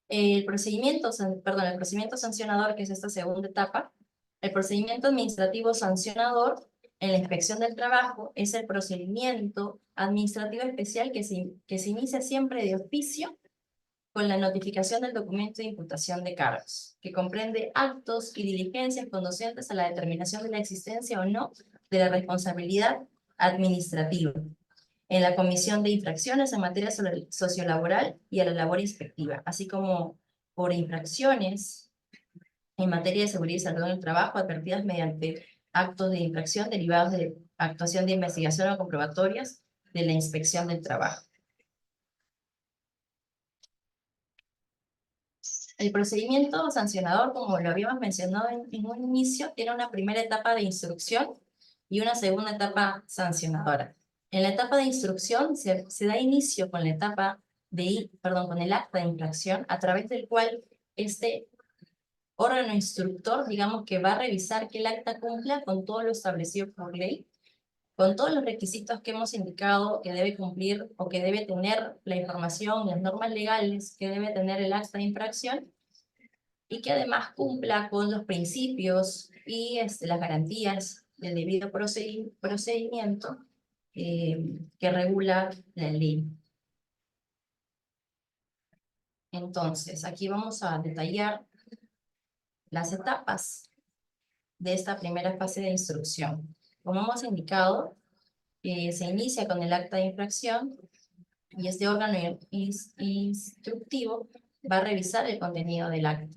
El procedimiento sancionador, que es esta segunda etapa. El procedimiento administrativo sancionador en la inspección del trabajo es el procedimiento administrativo especial que se inicia siempre de oficio con la notificación del documento de imputación de cargos, que comprende actos y diligencias conducentes a la determinación de la existencia o no de la responsabilidad administrativa en la comisión de infracciones en materia sociolaboral y a la labor inspectiva, así como por infracciones en materia de seguridad y salud en el trabajo advertidas mediante actos de infracción derivados de actuación de investigación o comprobatorias de la inspección del trabajo. El procedimiento sancionador, como lo habíamos mencionado en un inicio, tiene una primera etapa de instrucción y una segunda etapa sancionadora. En la etapa de instrucción se da inicio con la etapa con el acta de infracción, a través del cual este órgano instructor, digamos, que va a revisar que el acta cumpla con todo lo establecido por ley, con todos los requisitos que hemos indicado que debe cumplir o que debe tener la información, las normas legales que debe tener el acta de infracción, y que además cumpla con los principios y las garantías del debido procedimiento que regula la ley. Entonces, aquí vamos a detallar las etapas de esta primera fase de instrucción. Como hemos indicado, se inicia con el acta de infracción y este órgano instructivo va a revisar el contenido del acta.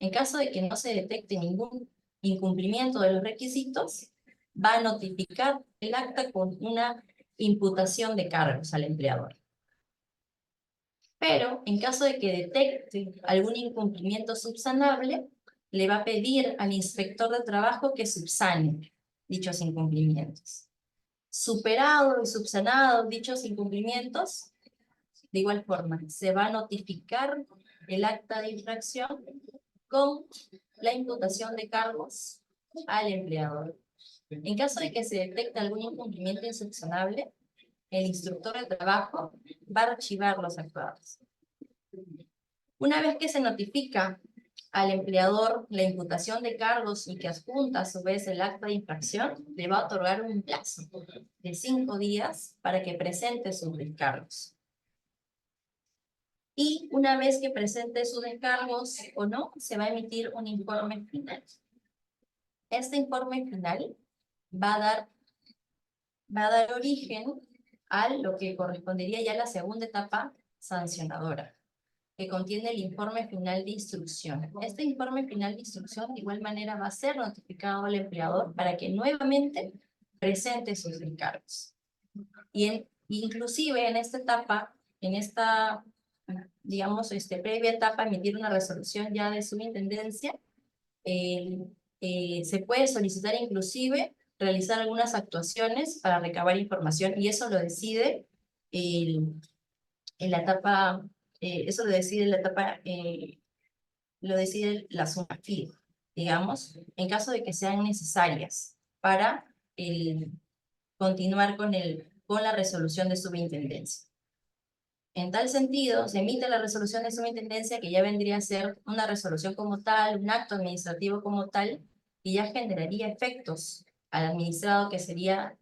En caso de que no se detecte ningún incumplimiento de los requisitos, va a notificar el acta con una imputación de cargos al empleador. Pero en caso de que detecte algún incumplimiento subsanable, le va a pedir al inspector de trabajo que subsane dichos incumplimientos. Superado y subsanado dichos incumplimientos, de igual forma, se va a notificar el acta de infracción con la imputación de cargos al empleador. En caso de que se detecte algún incumplimiento insubsanable, el instructor de trabajo va a archivar los actuados. Una vez que se notifica al empleador la imputación de cargos y que adjunta a su vez el acta de infracción, le va a otorgar un plazo de 5 días para que presente sus descargos. Y una vez que presente sus descargos o no, se va a emitir un informe final. Este informe final va a dar origen a lo que correspondería ya a la segunda etapa sancionadora, que contiene el informe final de instrucción. Este informe final de instrucción de igual manera va a ser notificado al empleador para que nuevamente presente sus descargos. Inclusive en esta etapa, digamos, previa etapa, emitir una resolución ya de subintendencia, se puede solicitar inclusive realizar algunas actuaciones para recabar información, y eso lo decide en la etapa, lo decide la SUNAFIL, digamos, en caso de que sean necesarias para continuar con la resolución de subintendencia. En tal sentido, se emite la resolución de subintendencia, que ya vendría a ser una resolución como tal, un acto administrativo como tal, y ya generaría efectos al administrado, que sería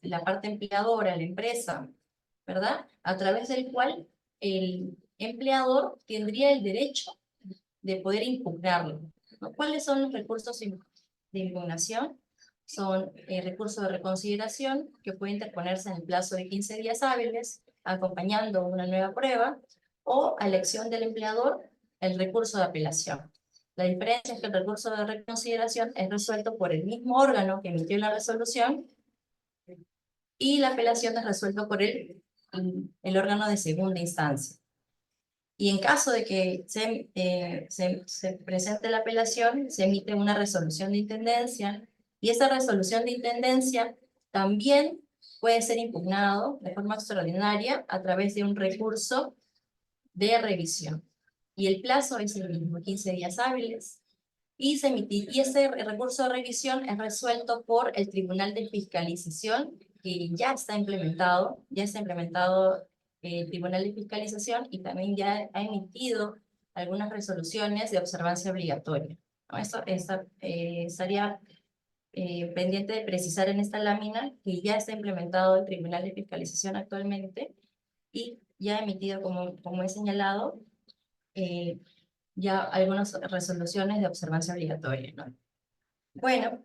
la parte empleadora, la empresa, ¿verdad? A través del cual el empleador tendría el derecho de poder impugnarlo, ¿no? ¿Cuáles son los recursos de impugnación? Son recursos de reconsideración, que puede interponerse en el plazo de 15 días hábiles, acompañando una nueva prueba, o a elección del empleador, el recurso de apelación. La diferencia es que el recurso de reconsideración es resuelto por el mismo órgano que emitió la resolución, y la apelación es resuelto por el órgano de segunda instancia. Y en caso de que se presente la apelación, se emite una resolución de intendencia, y esa resolución de intendencia también puede ser impugnado de forma extraordinaria a través de un recurso de revisión. Y el plazo es el mismo, 15 días hábiles, y ese recurso de revisión es resuelto por el Tribunal de Fiscalización, que ya está implementado el Tribunal de Fiscalización, y también ya ha emitido algunas resoluciones de observancia obligatoria, ¿no? Esto estaría pendiente de precisar en esta lámina que ya está implementado el Tribunal de Fiscalización actualmente, y ya ha emitido, como he señalado, ya algunas resoluciones de observancia obligatoria, ¿no? Bueno,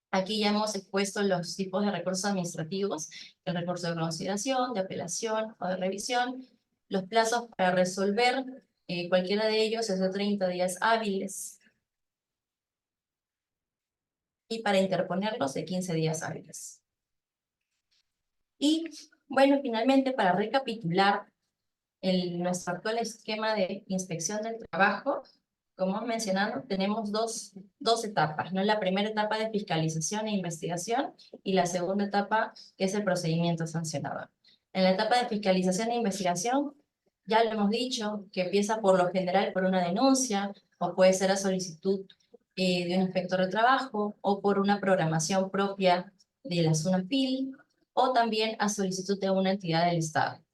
aquí ya hemos expuesto los tipos de recursos administrativos: el recurso de consideración, de apelación o de revisión. Los plazos para resolver cualquiera de ellos es de 30 días hábiles, y para interponerlos de 15 días hábiles. Y bueno, finalmente, para recapitular nuestro actual esquema de inspección del trabajo, como mencionado, tenemos dos etapas, ¿no? La primera etapa de fiscalización e investigación, y la segunda etapa, que es el procedimiento sancionador. En la etapa de fiscalización e investigación, ya lo hemos dicho, que empieza por lo general por una denuncia, o puede ser a solicitud de un inspector de trabajo, o por una programación propia de la SUNAFIL, o también a solicitud de una entidad del Estado.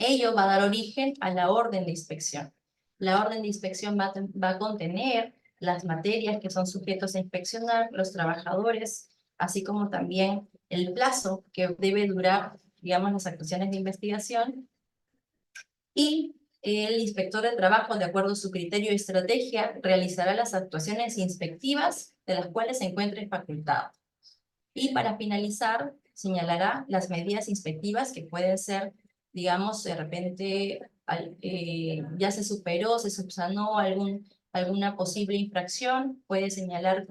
Ello va a dar origen a la orden de inspección. La orden de inspección va a contener las materias que son sujetos a inspeccionar, los trabajadores, así como también el plazo que debe durar, digamos, las actuaciones de investigación, y el inspector de trabajo, de acuerdo a su criterio y estrategia, realizará las actuaciones inspectivas de las cuales se encuentre facultado. Y para finalizar, señalará las medidas inspectivas que pueden ser, digamos, de repente ya se superó, se subsanó alguna posible infracción, puede señalar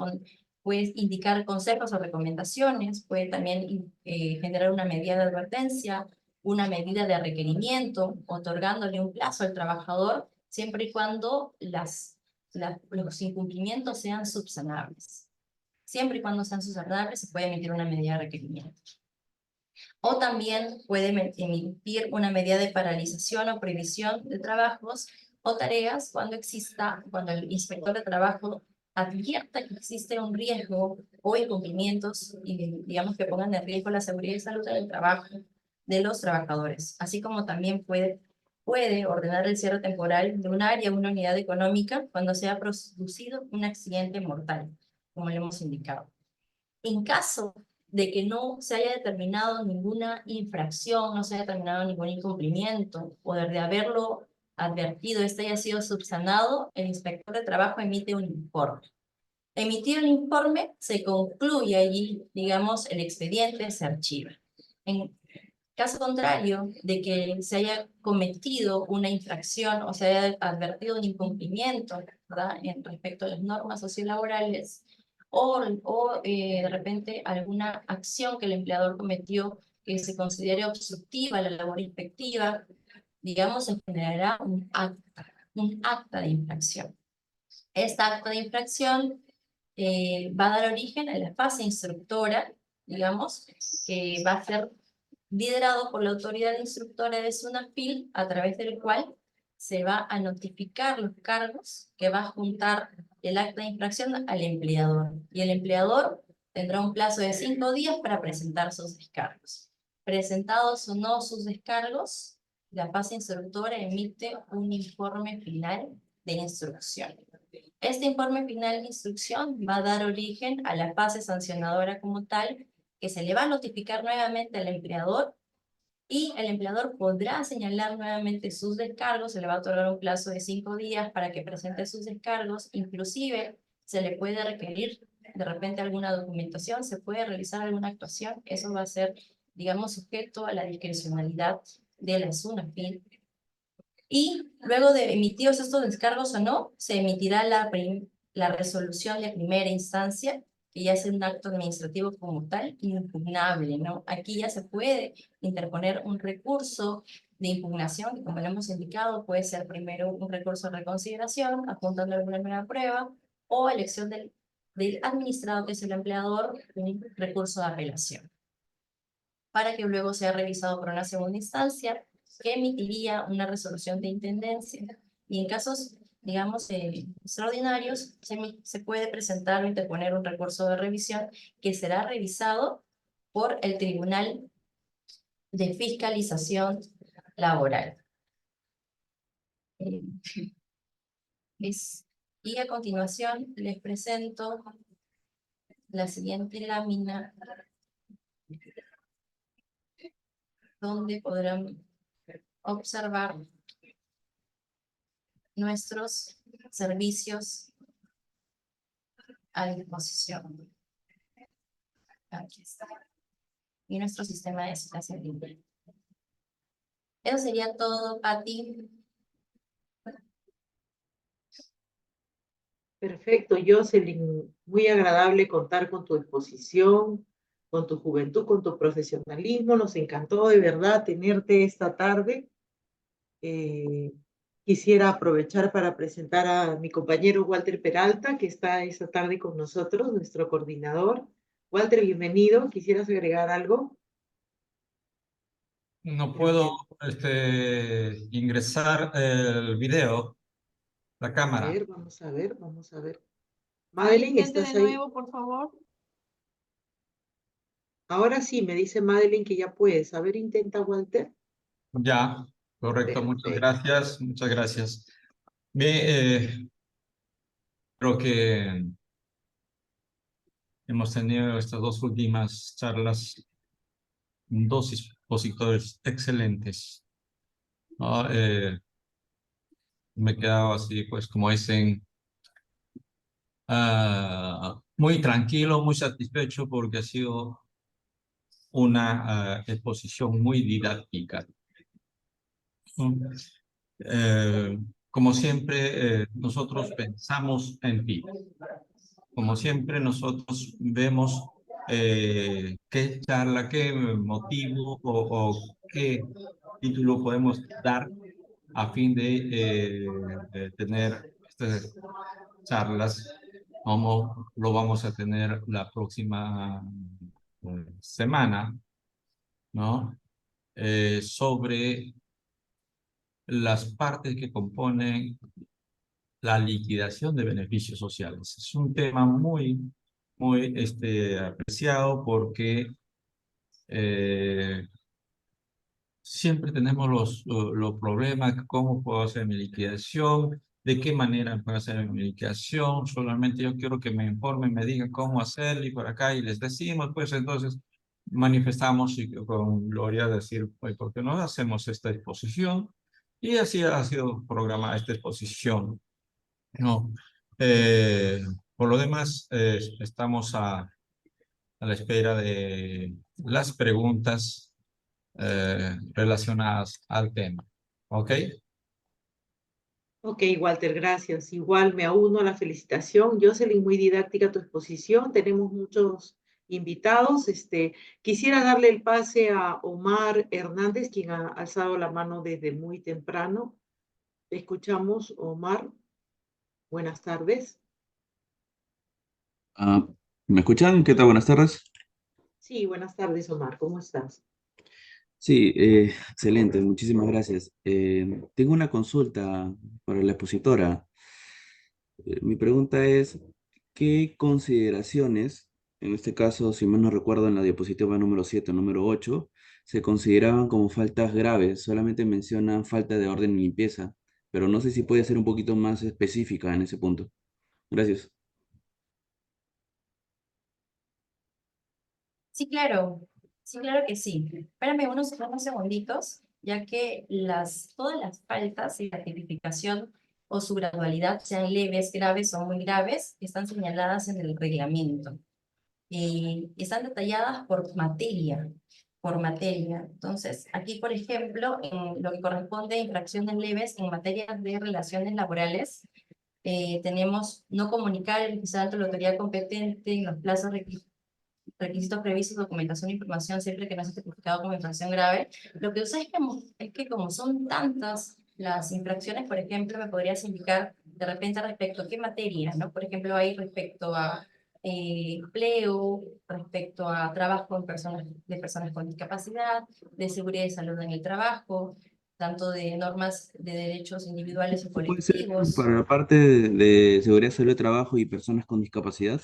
puede indicar consejos o recomendaciones, puede también generar una medida de advertencia, una medida de requerimiento, otorgándole un plazo al trabajador, siempre y cuando los incumplimientos sean subsanables. Siempre y cuando sean subsanables, se puede emitir una medida de requerimiento. O también puede emitir una medida de paralización o prohibición de trabajos o tareas cuando el inspector de trabajo advierta que existe un riesgo o incumplimientos y digamos que pongan en riesgo la seguridad y salud del trabajo de los trabajadores, así como también puede ordenar el cierre temporal de un área o una unidad económica cuando se ha producido un accidente mortal, como le hemos indicado. En caso de que no se haya determinado ninguna infracción, no se haya determinado ningún incumplimiento, o de haberlo advertido, este haya sido subsanado, el inspector de trabajo emite un informe. Emitido el informe, se concluye allí, digamos, el expediente se archiva. En caso contrario de que se haya cometido una infracción o se haya advertido un incumplimiento, ¿verdad?, en respecto a las normas sociolaborales, o de repente alguna acción que el empleador cometió que se considere obstructiva a la labor inspectiva, digamos, se generará un acta de infracción. Esta acta de infracción va a dar origen a la fase instructora, digamos, que va a ser liderado por la autoridad instructora de SUNAFIL, a través del cual se va a notificar los cargos que va a juntar el acta de infracción al empleador. Y el empleador tendrá un plazo de 5 días para presentar sus descargos. Presentados o no sus descargos, la fase instructora emite un informe final de instrucción. Este informe final de instrucción va a dar origen a la fase sancionadora como tal, que se le va a notificar nuevamente al empleador y el empleador podrá señalar nuevamente sus descargos, se le va a otorgar un plazo de 5 días para que presente sus descargos, inclusive se le puede requerir de repente alguna documentación, se puede realizar alguna actuación, eso va a ser, digamos, sujeto a la discrecionalidad de la SUNAFIL. Y luego de emitidos estos descargos o no, se emitirá la resolución de primera instancia, que ya es un acto administrativo como tal, impugnable, ¿no? Aquí ya se puede interponer un recurso de impugnación, que como lo hemos indicado, puede ser primero un recurso de reconsideración, apuntando alguna nueva prueba, o elección del administrado, que es el empleador, un recurso de apelación, para que luego sea revisado por una segunda instancia, que emitiría una resolución de intendencia. Y en casos, digamos, extraordinarios, se puede presentar o interponer un recurso de revisión que será revisado por el Tribunal de Fiscalización Laboral. Y a continuación les presento la siguiente lámina, donde podrán observar nuestros servicios a disposición. Aquí está. Y nuestro sistema de citación libre. Eso sería todo, Pati. Perfecto, Jocelyn. Muy agradable contar con tu exposición, con tu juventud, con tu profesionalismo. Nos encantó de verdad tenerte esta tarde. Quisiera aprovechar para presentar a mi compañero Walter Peralta, que está esta tarde con nosotros, nuestro coordinador. Walter, bienvenido. ¿Quisieras agregar algo? No puedo ingresar el video, la A cámara. ver, vamos a ver, vamos a ver. Ahí Madeline, intente ¿estás de ahí? nuevo, por favor. Ahora sí, me dice Madeline que ya puedes. A ver, intenta, Walter. Ya, correcto, muchas Perfecto. gracias, muchas gracias. Bien, creo que hemos tenido estas dos últimas charlas, dos expositores excelentes. ¿No? Me he quedado así, pues, como dicen, muy tranquilo, muy satisfecho porque ha sido una exposición muy didáctica. Como siempre, nosotros pensamos en ti. como siempre, nosotros vemos qué charla, qué motivo o qué título podemos dar a fin de tener estas charlas, como lo vamos a tener la próxima semana, ¿no? Sobre las partes que componen la liquidación de beneficios sociales. Es un tema muy apreciado porque siempre tenemos los problemas, cómo puedo hacer mi liquidación, de qué manera puedo hacer mi liquidación, solamente yo quiero que me informen, me digan cómo hacerlo y por acá y les decimos, pues entonces manifestamos y con Gloria decir, pues, ¿por qué no hacemos esta exposición? Y así ha sido programada esta exposición, ¿no? Por lo demás, estamos a la espera de las preguntas relacionadas al tema. ¿Ok? Ok, Walter, gracias. Igual me uno a la felicitación. Jocelyn, muy didáctica tu exposición. Tenemos muchos invitados. Quisiera darle el pase a Omar Hernández, quien ha alzado la mano desde muy temprano. Te escuchamos, Omar. Buenas tardes. Ah, ¿me escuchan? ¿Qué tal? Buenas tardes. Sí, buenas tardes, Omar. ¿Cómo estás? Sí, excelente, muchísimas gracias. Tengo una consulta para la expositora. Mi pregunta es, ¿qué consideraciones, en este caso, si mal no recuerdo, en la diapositiva número 7 o número 8, se consideraban como faltas graves? Solamente mencionan falta de orden y limpieza, pero no sé si puede ser un poquito más específica en ese punto. Gracias. Sí, claro. Sí, claro que sí. Espérame unos segunditos, ya que todas las faltas y la tipificación o su gradualidad, sean leves, graves o muy graves, están señaladas en el reglamento. Y están detalladas por materia, por materia. Entonces, aquí, por ejemplo, en lo que corresponde a infracciones leves en materia de relaciones laborales, tenemos no comunicar el oficial de la autoridad competente en los plazos requisitos previstos, documentación e información, siempre que no sea tipificado como infracción grave. Lo que sucede es que como son tantas las infracciones, por ejemplo, me podrías indicar de repente respecto a qué materia, ¿no? Por ejemplo, hay respecto a empleo, respecto a trabajo de personas con discapacidad, de seguridad y salud en el trabajo, tanto de normas de derechos individuales o ¿Esto puede ser colectivos. para la parte de seguridad, salud de trabajo y personas con discapacidad?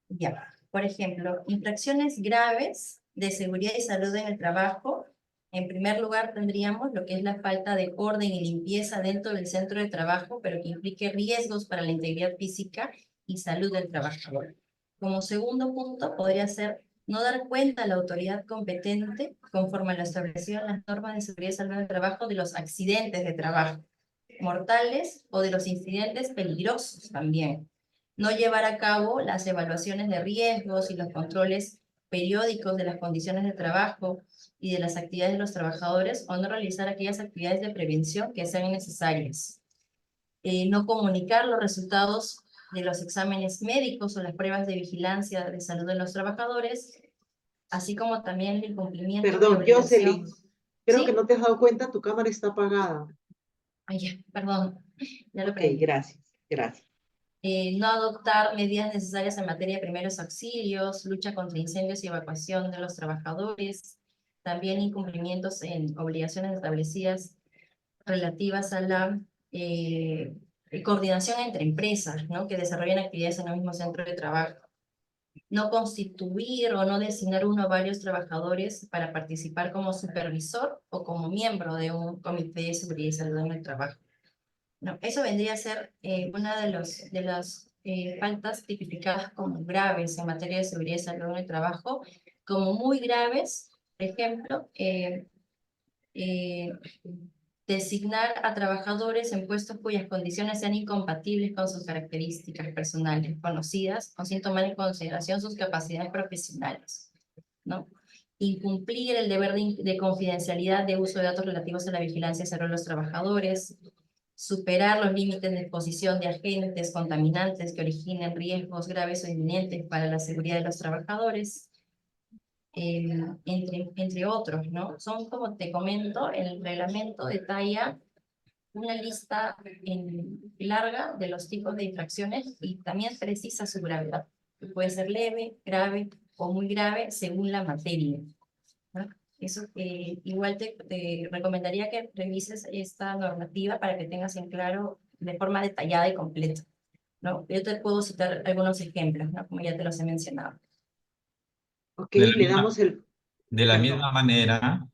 Ya, por ejemplo, infracciones graves de seguridad y salud en el trabajo. En primer lugar, tendríamos lo que es la falta de orden y limpieza dentro del centro de trabajo, pero que implique riesgos para la integridad física y salud del trabajador. Como segundo punto, podría ser no dar cuenta a la autoridad competente, conforme a lo establecido en las normas de seguridad y salud del trabajo, de los accidentes de trabajo mortales o de los incidentes peligrosos también. No llevar a cabo las evaluaciones de riesgos y los controles periódicos de las condiciones de trabajo y de las actividades de los trabajadores, o no realizar aquellas actividades de prevención que sean necesarias. No comunicar los resultados de los exámenes médicos o las pruebas de vigilancia de salud de los trabajadores, así como también el incumplimiento de Perdón, obligación. Jocelyn. Creo que ¿Sí? no te has dado cuenta, tu cámara está apagada. Ay, ya, perdón, ya lo Ok, prendí. gracias, gracias. No adoptar medidas necesarias en materia de primeros auxilios, lucha contra incendios y evacuación de los trabajadores, también incumplimientos en obligaciones establecidas relativas a la coordinación entre empresas, ¿no?, que desarrollan actividades en el mismo centro de trabajo. No constituir o no designar uno o varios trabajadores para participar como supervisor o como miembro de un comité de seguridad y salud en el trabajo. No, eso vendría a ser una de las faltas tipificadas como graves en materia de seguridad y salud en el trabajo. Como muy graves, por ejemplo, designar a trabajadores en puestos cuyas condiciones sean incompatibles con sus características personales conocidas, o sin tomar en consideración sus capacidades profesionales, ¿no? Incumplir el deber de confidencialidad de uso de datos relativos a la vigilancia y salud de los trabajadores, superar los límites de exposición de agentes contaminantes que originen riesgos graves o inminentes para la seguridad de los trabajadores, entre otros, ¿no? Son, como te comento, el reglamento detalla una lista larga de los tipos de infracciones y también precisa su gravedad. Puede ser leve, grave o muy grave según la materia, ¿no? Eso, igual te recomendaría que revises esta normativa para que tengas en claro de forma detallada y completa, ¿no? Yo te puedo citar algunos ejemplos, ¿no? Como ya te los he mencionado. Ok, De la le misma, damos el... de la Perdón. misma manera,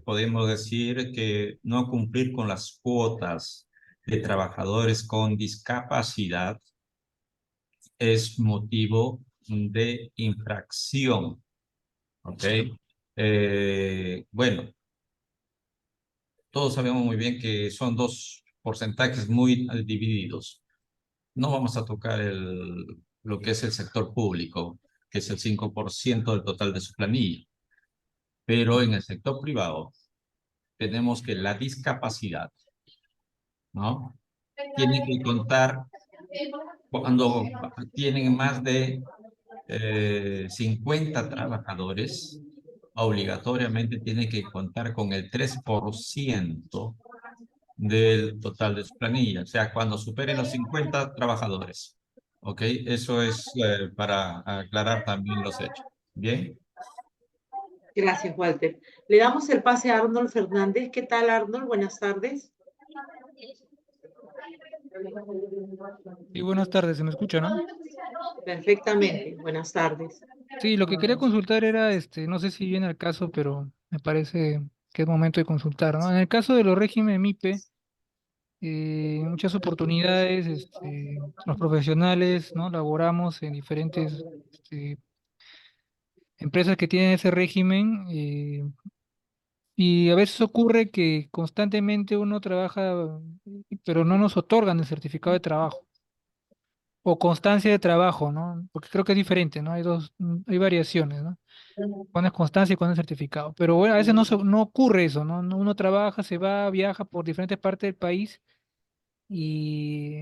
podemos decir que no cumplir con las cuotas de trabajadores con discapacidad es motivo de infracción, ¿ok? Bueno, todos sabemos muy bien que son dos porcentajes muy divididos. No vamos a tocar lo que es el sector público, que es el 5% del total de su planilla, pero en el sector privado tenemos que la discapacidad, ¿no? Tienen que contar cuando tienen más de 50 trabajadores, obligatoriamente tienen que contar con el 3% del total de su planilla, o sea, cuando superen los 50 trabajadores. ¿Ok? Eso es para aclarar también los hechos. ¿Bien? Gracias, Walter. Le damos el pase a Arnold Fernández. ¿Qué tal, Arnold? Buenas tardes. Sí, buenas tardes, ¿se me escucha, no? Perfectamente. Buenas tardes. Sí, lo que quería consultar era, no sé si viene al caso, pero me parece que es momento de consultar, ¿no? En el caso de los regímenes MIPE, en muchas oportunidades, los profesionales, ¿no? Laboramos en diferentes, empresas que tienen ese régimen, y a veces ocurre que constantemente uno trabaja, pero no nos otorgan el certificado de trabajo. O constancia de trabajo, ¿no? Porque creo que es diferente, ¿no? Hay hay variaciones, ¿no? Cuando es constancia y cuando es certificado. Pero bueno, a veces no ocurre eso, ¿no? Uno trabaja, se va, viaja por diferentes partes del país y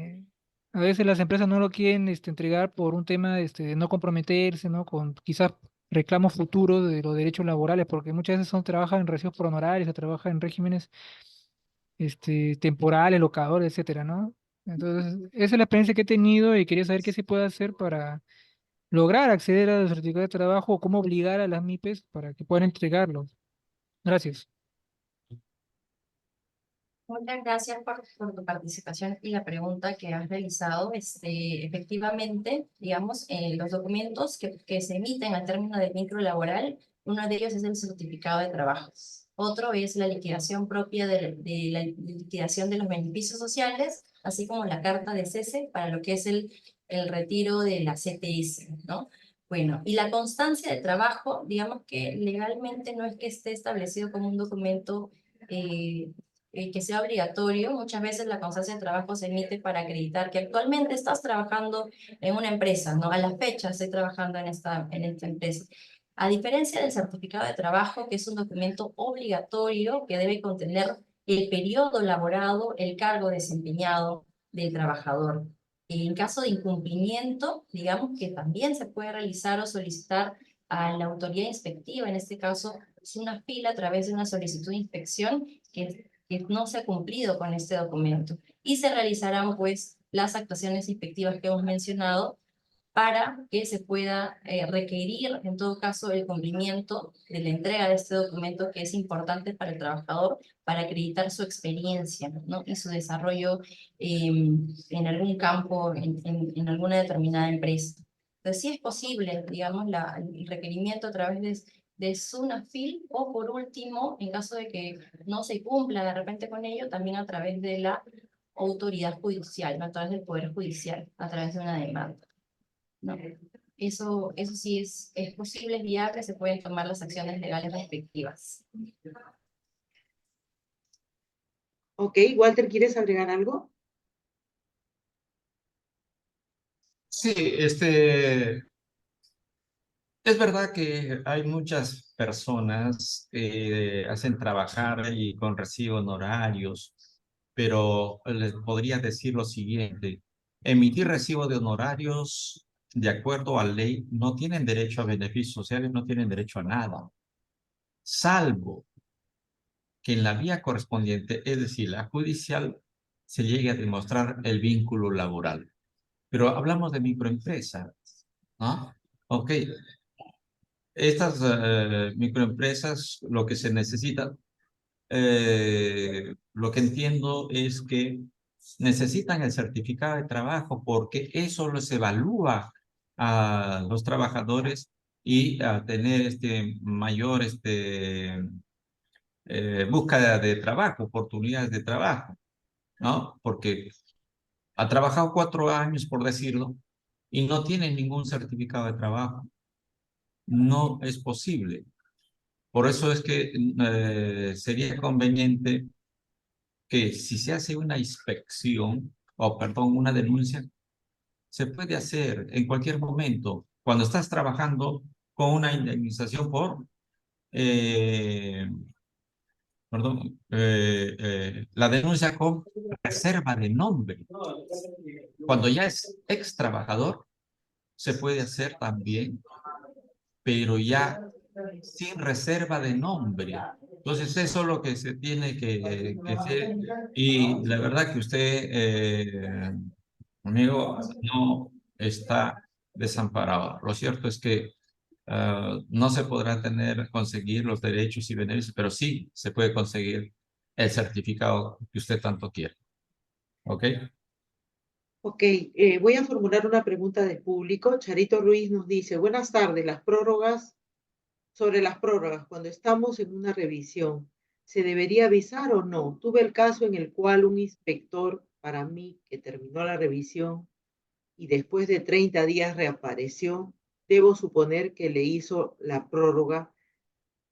a veces las empresas no lo quieren entregar por un tema de no comprometerse, ¿no? Con quizás reclamos futuros de los derechos laborales, porque muchas veces trabajan en recibos por honorarios, o trabajan en regímenes temporales, locadores, etcétera, ¿no? Entonces, esa es la experiencia que he tenido y quería saber qué se puede hacer para lograr acceder a los certificados de trabajo o cómo obligar a las MIPES para que puedan entregarlos. Gracias. Muchas gracias por tu participación y la pregunta que has realizado. Efectivamente, digamos, los documentos que se emiten al término del vínculo laboral, uno de ellos es el certificado de trabajo. Otro es la liquidación propia de la liquidación de los beneficios sociales, así como la carta de cese para lo que es el retiro de la CTS, ¿no? Bueno, y la constancia de trabajo, digamos que legalmente no es que esté establecido como un documento que sea obligatorio. Muchas veces la constancia de trabajo se emite para acreditar que actualmente estás trabajando en una empresa, ¿no? A la fecha estoy trabajando en esta empresa. A diferencia del certificado de trabajo, que es un documento obligatorio que debe contener el periodo laborado, el cargo desempeñado del trabajador. En caso de incumplimiento, digamos que también se puede realizar o solicitar a la autoridad inspectiva, en este caso es una fila a través de una solicitud de inspección que no se ha cumplido con este documento. Y se realizarán pues las actuaciones inspectivas que hemos mencionado para que se pueda requerir en todo caso el cumplimiento de la entrega de este documento que es importante para el trabajador para acreditar su experiencia, ¿no? Y su desarrollo en algún campo, en alguna determinada empresa. Entonces sí es posible, digamos, el requerimiento a través de SUNAFIL o por último, en caso de que no se cumpla de repente con ello, también a través de la autoridad judicial, ¿no? A través del Poder Judicial, a través de una demanda. No, eso sí es posible, es viable, se pueden tomar las acciones legales respectivas. Ok, Walter, ¿quieres agregar algo? Sí, es verdad que hay muchas personas que hacen trabajar y con recibo honorarios pero les podría decir lo siguiente. Emitir recibo de honorarios de acuerdo a ley no tienen derecho a beneficios sociales, no tienen derecho a nada, salvo que en la vía correspondiente, es decir, la judicial, se llegue a demostrar el vínculo laboral. Pero hablamos de microempresas, ¿no? Ok, estas microempresas, lo que se necesita, lo que entiendo es que necesitan el certificado de trabajo porque eso los evalúa a los trabajadores y a tener mayor búsqueda de trabajo, oportunidades de trabajo, ¿no? Porque ha trabajado 4 años, por decirlo, y no tiene ningún certificado de trabajo. No es posible. Por eso es que sería conveniente que si se hace una inspección, o perdón, una denuncia, se puede hacer en cualquier momento, cuando estás trabajando con una indemnización por, perdón, la denuncia con reserva de nombre. Cuando ya es ex trabajador, se puede hacer también, pero ya sin reserva de nombre. Entonces, eso es lo que se tiene que hacer. Y la verdad que usted, amigo, no está desamparado. Lo cierto es que no se podrá conseguir los derechos y beneficios, pero sí se puede conseguir el certificado que usted tanto quiere. ¿Ok? Ok, voy a formular una pregunta del público. Charito Ruiz nos dice, buenas tardes, sobre las prórrogas, cuando estamos en una revisión, ¿se debería avisar o no? Tuve el caso en el cual un inspector, para mí, que terminó la revisión y después de 30 días reapareció, debo suponer que le hizo la prórroga.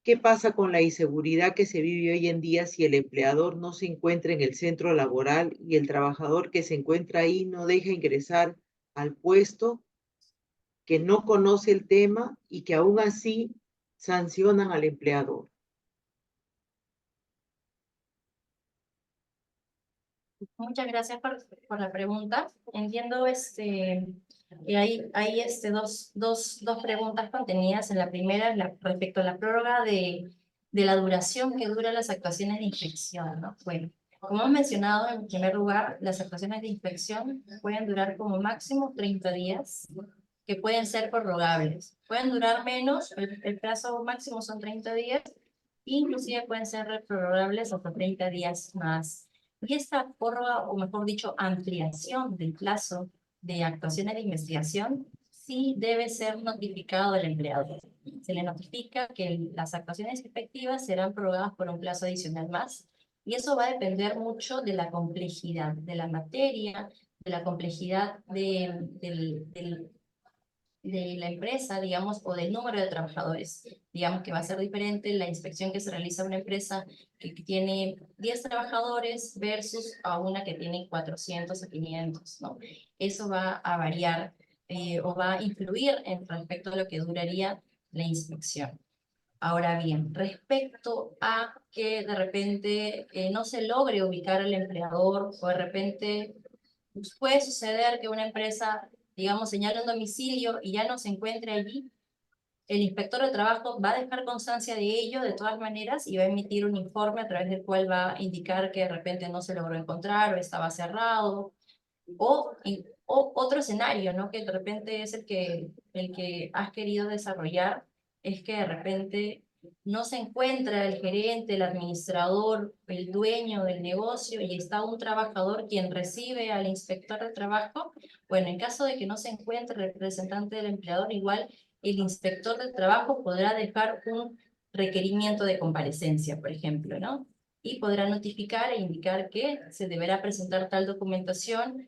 ¿Qué pasa con la inseguridad que se vive hoy en día si el empleador no se encuentra en el centro laboral y el trabajador que se encuentra ahí no deja ingresar al puesto, que no conoce el tema y que aún así sancionan al empleador? Muchas gracias por la pregunta. Entiendo que hay dos preguntas contenidas. En la primera, respecto a la prórroga de la duración que duran las actuaciones de inspección, ¿no? Bueno, como hemos mencionado, en primer lugar, las actuaciones de inspección pueden durar como máximo 30 días, que pueden ser prorrogables. Pueden durar menos, el plazo máximo son 30 días, inclusive pueden ser prorrogables hasta 30 días más. Y esta prórroga, o mejor dicho, ampliación del plazo de actuaciones de investigación, sí debe ser notificado al empleador. Se le notifica que las actuaciones inspectivas serán prorrogadas por un plazo adicional más, y eso va a depender mucho de la complejidad de la materia, de la complejidad de la empresa, digamos, o del número de trabajadores. Digamos que va a ser diferente la inspección que se realiza a una empresa que tiene 10 trabajadores versus a una que tiene 400 o 500, ¿no? Eso va a variar o va a influir respecto a lo que duraría la inspección. Ahora bien, respecto a que de repente no se logre ubicar al empleador o de repente puede suceder que una empresa, digamos, señale un domicilio y ya no se encuentre allí, el inspector de trabajo va a dejar constancia de ello de todas maneras y va a emitir un informe a través del cual va a indicar que de repente no se logró encontrar o estaba cerrado, o otro escenario, ¿no? Que de repente es el que has querido desarrollar, es que de repente no se encuentra el gerente, el administrador, el dueño del negocio y está un trabajador quien recibe al inspector de trabajo. Bueno, en caso de que no se encuentre el representante del empleador, igual el inspector de trabajo podrá dejar un requerimiento de comparecencia, por ejemplo, ¿no? Y podrá notificar e indicar que se deberá presentar tal documentación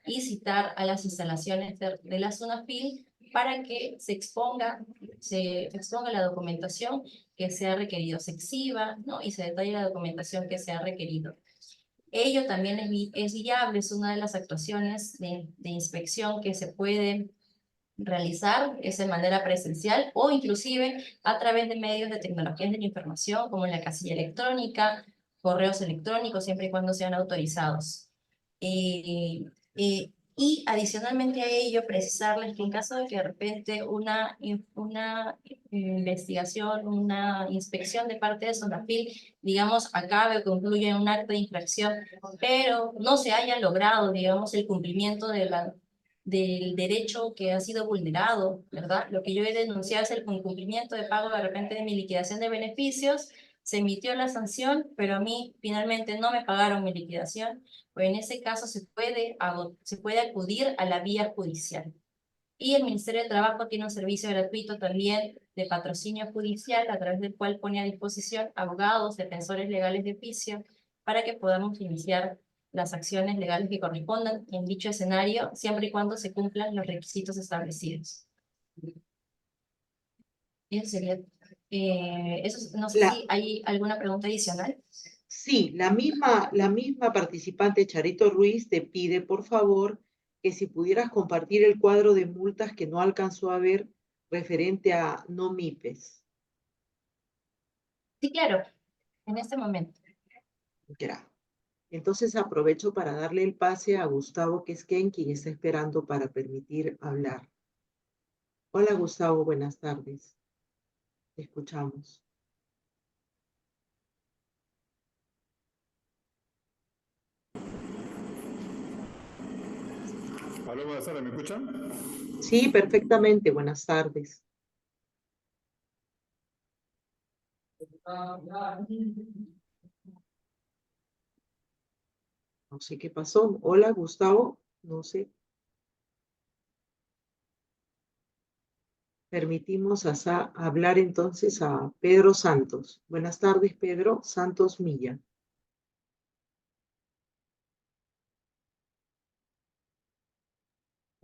y citar a las instalaciones de la SUNAFIL para que se exponga la documentación que se ha requerido, se exhiba, ¿no? Y se detalle la documentación que se ha requerido. Ello también es viable, es una de las actuaciones de inspección que se puede realizar, es de manera presencial o inclusive a través de medios de tecnologías de la información como la casilla electrónica correos electrónicos, siempre y cuando sean autorizados. Y adicionalmente a ello, precisarles que en caso de que de repente una investigación, una inspección de parte de SONAFIL, digamos, acabe o concluya en un acto de infracción, pero no se haya logrado, digamos, el cumplimiento del derecho que ha sido vulnerado, ¿verdad? Lo que yo he denunciado es el incumplimiento de pago de repente de mi liquidación de beneficios. Se emitió la sanción, pero a mí finalmente no me pagaron mi liquidación, pues en ese caso se puede acudir a la vía judicial. Y el Ministerio de Trabajo tiene un servicio gratuito también de patrocinio judicial, a través del cual pone a disposición abogados, defensores legales de oficio, para que podamos iniciar las acciones legales que correspondan en dicho escenario, siempre y cuando se cumplan los requisitos establecidos. Eso sería, no sé La, si hay alguna pregunta adicional. sí, la misma participante Charito Ruiz te pide, por favor, que si pudieras compartir el cuadro de multas que no alcanzó a ver referente a no MIPES. Sí, claro, en este momento. Gracias. Entonces aprovecho para darle el pase a Gustavo Quesquén, quien está esperando para permitir hablar. Hola Gustavo, buenas tardes. Te escuchamos. Aló, buenas tardes, ¿me escuchan? Sí, perfectamente, buenas tardes. No sé qué pasó. Hola Gustavo, no sé. Permitimos hablar entonces a Pedro Santos. Buenas tardes, Pedro Santos Milla.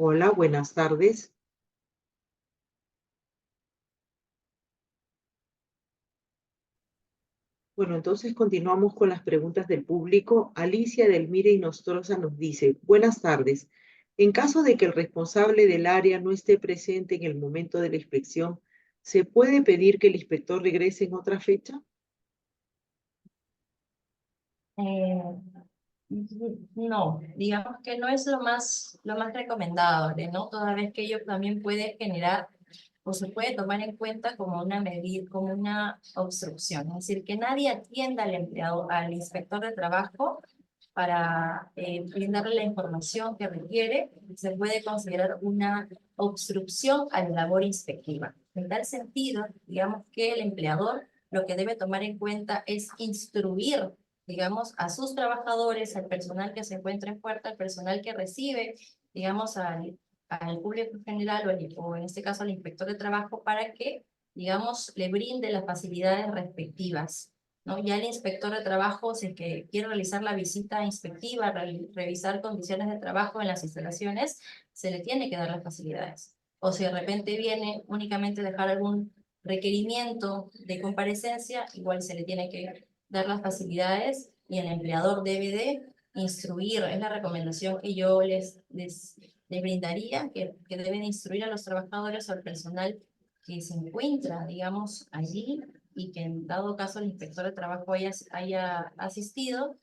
Hola, buenas tardes. Bueno, entonces continuamos con las preguntas del público. Alicia Delmira Inostroza nos dice, buenas tardes. En caso de que el responsable del área no esté presente en el momento de la inspección, ¿se puede pedir que el inspector regrese en otra fecha? No, digamos que no es lo más recomendable, ¿no? Toda vez que ello también puede generar o se puede tomar en cuenta como una medida, como una obstrucción. Es decir, que nadie atienda al empleado, al inspector de trabajo para brindarle la información que requiere, se puede considerar una obstrucción a la labor inspectiva. En tal sentido, digamos que el empleador lo que debe tomar en cuenta es instruir, digamos, a sus trabajadores, al personal que se encuentra en puerta, al personal que recibe, digamos, al público en general o en este caso al inspector de trabajo para que, digamos, le brinde las facilidades respectivas, ¿no? Ya el inspector de trabajo, si es que quiere realizar la visita inspectiva, revisar condiciones de trabajo en las instalaciones, se le tiene que dar las facilidades. O si de repente viene únicamente dejar algún requerimiento de comparecencia, igual se le tiene que dar las facilidades y el empleador debe de instruir, es la recomendación que yo les brindaría, que deben instruir a los trabajadores o al personal que se encuentra, digamos, allí y que en dado caso el inspector de trabajo haya asistido,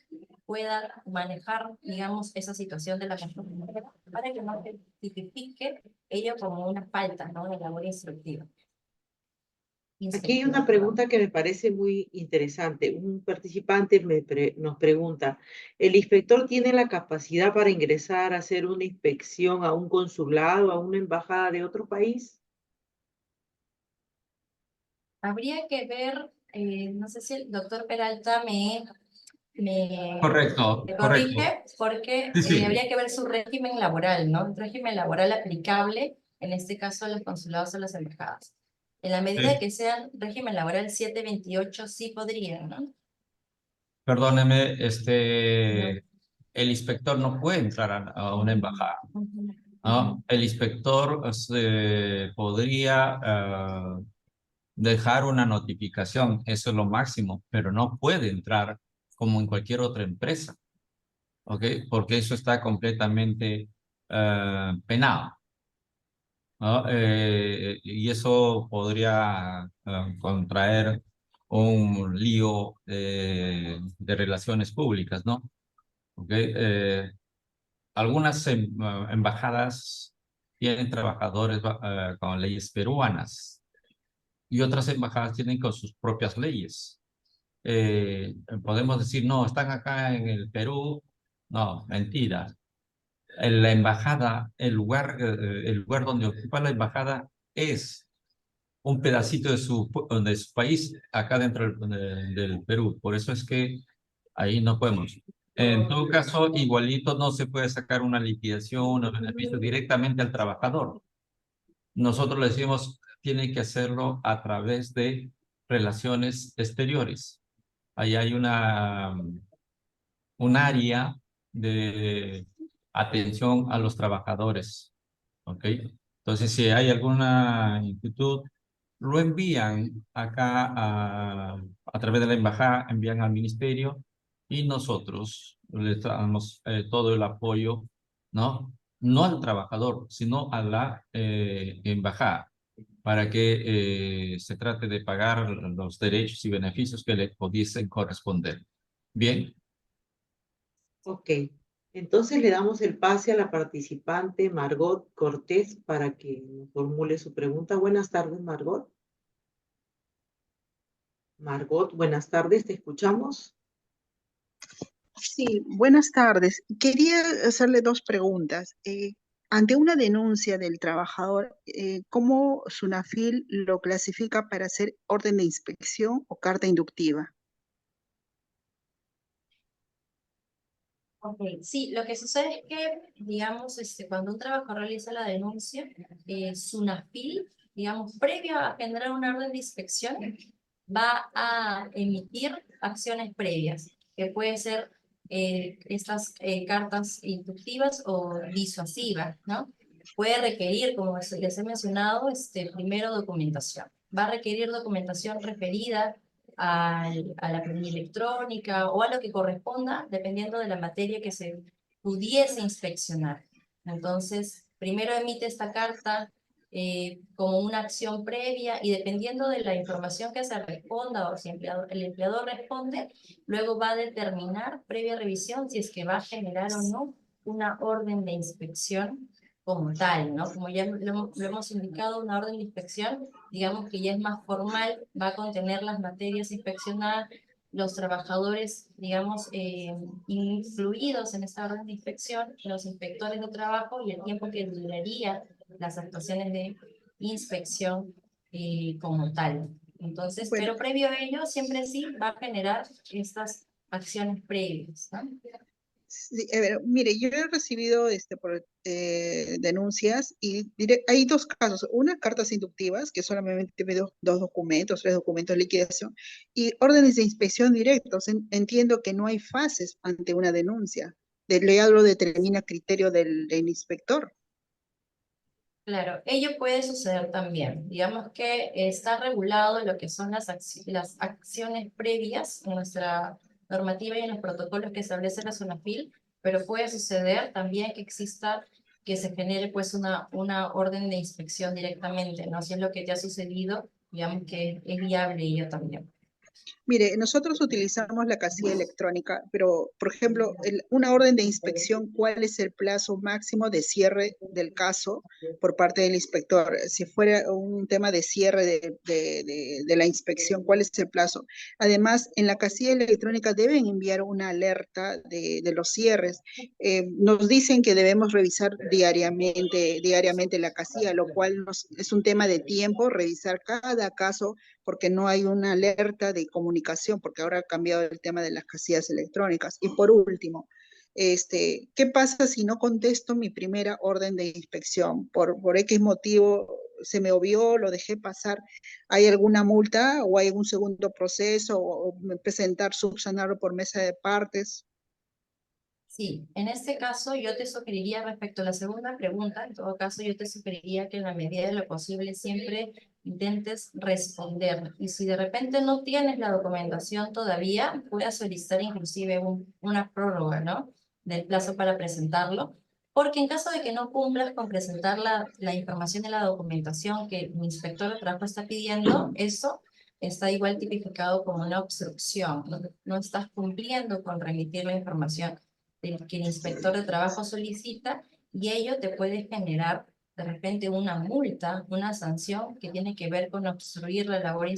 pueda manejar, digamos, esa situación de la mejor manera para que no se tipifique ello como una falta, ¿no?, de labor instructiva. Aquí hay una pregunta que me parece muy interesante. Un participante nos pregunta, ¿el inspector tiene la capacidad para ingresar a hacer una inspección a un consulado, a una embajada de otro país? Habría que ver, no sé si el doctor Peralta me Correcto, correcto. corrige, porque Sí, sí. habría que ver su régimen laboral, ¿no? El régimen laboral aplicable, en este caso a los consulados o las embajadas. En la medida que sean régimen laboral 728, sí podrían, ¿no? Perdóneme, No. el inspector no puede entrar a una embajada, ¿no? El inspector podría dejar una notificación, eso es lo máximo, pero no puede entrar como en cualquier otra empresa, ¿ok? Porque eso está completamente penado, ¿no? Y eso podría contraer un lío de relaciones públicas, ¿no? ¿Ok? Algunas embajadas tienen trabajadores con leyes peruanas y otras embajadas tienen con sus propias leyes. Podemos decir, no, están acá en el Perú. No, mentira. En la embajada, el lugar donde ocupa la embajada es un pedacito de su país acá dentro del Perú. Por eso es que ahí no podemos. En todo caso, igualito no se puede sacar una liquidación o beneficio directamente al trabajador. Nosotros le decimos, tiene que hacerlo a través de relaciones exteriores. Ahí hay un área de atención a los trabajadores, ¿ok? Entonces, si hay alguna inquietud, lo envían acá a través de la embajada, envían al ministerio y nosotros les damos todo el apoyo, ¿no? No al trabajador, sino a la embajada, para que se trate de pagar los derechos y beneficios que le pudiesen corresponder. Bien. Ok, entonces le damos el pase a la participante Margot Cortés para que nos formule su pregunta. Buenas tardes, Margot. Margot, buenas tardes, te escuchamos. Sí, buenas tardes. Quería hacerle dos preguntas. Ante una denuncia del trabajador, ¿cómo SUNAFIL lo clasifica para hacer orden de inspección o carta inductiva? Ok, sí, lo que sucede es que, digamos, cuando un trabajador realiza la denuncia, SUNAFIL, digamos, previo a generar una orden de inspección, va a emitir acciones previas, que pueden ser estas cartas inductivas o disuasivas, ¿no? Puede requerir, como les he mencionado, primero documentación. Va a requerir documentación referida a la planilla electrónica o a lo que corresponda, dependiendo de la materia que se pudiese inspeccionar. Entonces, primero emite esta carta como una acción previa y dependiendo de la información que se responda o si el empleador responde, luego va a determinar previa revisión si es que va a generar o no una orden de inspección como tal, ¿no? Como ya lo hemos indicado, una orden de inspección, digamos que ya es más formal, va a contener las materias inspeccionadas, los trabajadores, digamos, incluidos en esta orden de inspección, los inspectores de trabajo y el tiempo que duraría las actuaciones de inspección como tal. Entonces, Bueno, pero previo a ello, siempre sí va a generar estas acciones previas, ¿no? sí, a ver, mire, yo he recibido denuncias y hay dos casos. Una, cartas inductivas, que solamente me dos documentos, tres documentos de liquidación, y órdenes de inspección directos. Entiendo que no hay fases ante una denuncia. Ya lo determina criterio del inspector. Claro, ello puede suceder también. Digamos que está regulado lo que son las acciones previas en nuestra normativa y en los protocolos que establece la SUNAFIL, pero puede suceder también que exista, que se genere pues una orden de inspección directamente, ¿no? Si es lo que ya ha sucedido, digamos que es viable ello también. Mire, nosotros utilizamos la casilla electrónica, pero, por ejemplo, una orden de inspección, ¿cuál es el plazo máximo de cierre del caso por parte del inspector? Si fuera un tema de cierre de la inspección, ¿cuál es el plazo? Además, en la casilla electrónica deben enviar una alerta de los cierres. Nos dicen que debemos revisar diariamente la casilla, lo cual es un tema de tiempo, revisar cada caso porque no hay una alerta de comunicación, porque ahora ha cambiado el tema de las casillas electrónicas. Y por último, ¿qué pasa si no contesto mi primera orden de inspección? Por X motivo se me obvió, lo dejé pasar. ¿Hay alguna multa o hay algún segundo proceso o presentar subsanado por mesa de partes? Sí, en este caso yo te sugeriría respecto a la segunda pregunta, en todo caso yo te sugeriría que en la medida de lo posible siempre intentes responder. Y si de repente no tienes la documentación todavía, puedas solicitar inclusive una prórroga, ¿no? Del plazo para presentarlo. Porque en caso de que no cumplas con presentar la información de la documentación que el inspector de trabajo está pidiendo, eso está igual tipificado como una obstrucción. No estás cumpliendo con remitir la información que el inspector de trabajo solicita y ello te puede generar de repente una multa, una sanción que tiene que ver con obstruir la labor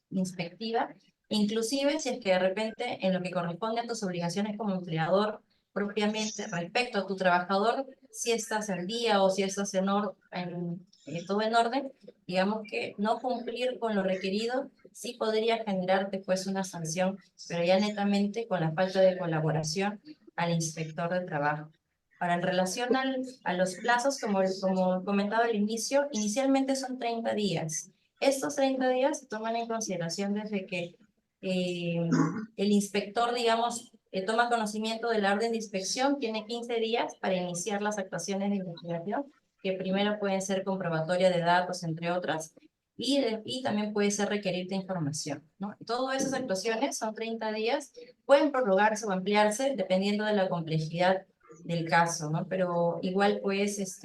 inspectiva, inclusive si es que de repente en lo que corresponde a tus obligaciones como empleador propiamente respecto a tu trabajador, si estás al día o si estás todo en orden, digamos que no cumplir con lo requerido sí podría generarte pues una sanción, pero ya netamente con la falta de colaboración al inspector de trabajo. Ahora, en relación a los plazos, como comentaba al inicio, inicialmente son 30 días. Estos 30 días se toman en consideración desde que el inspector, digamos, toma conocimiento de la orden de inspección, tiene 15 días para iniciar las actuaciones de investigación, que primero pueden ser comprobatoria de datos, entre otras, y también puede ser requerirte información, ¿no? Todas esas actuaciones son 30 días, pueden prorrogarse o ampliarse dependiendo de la complejidad del caso, ¿no? Pero igual, pues,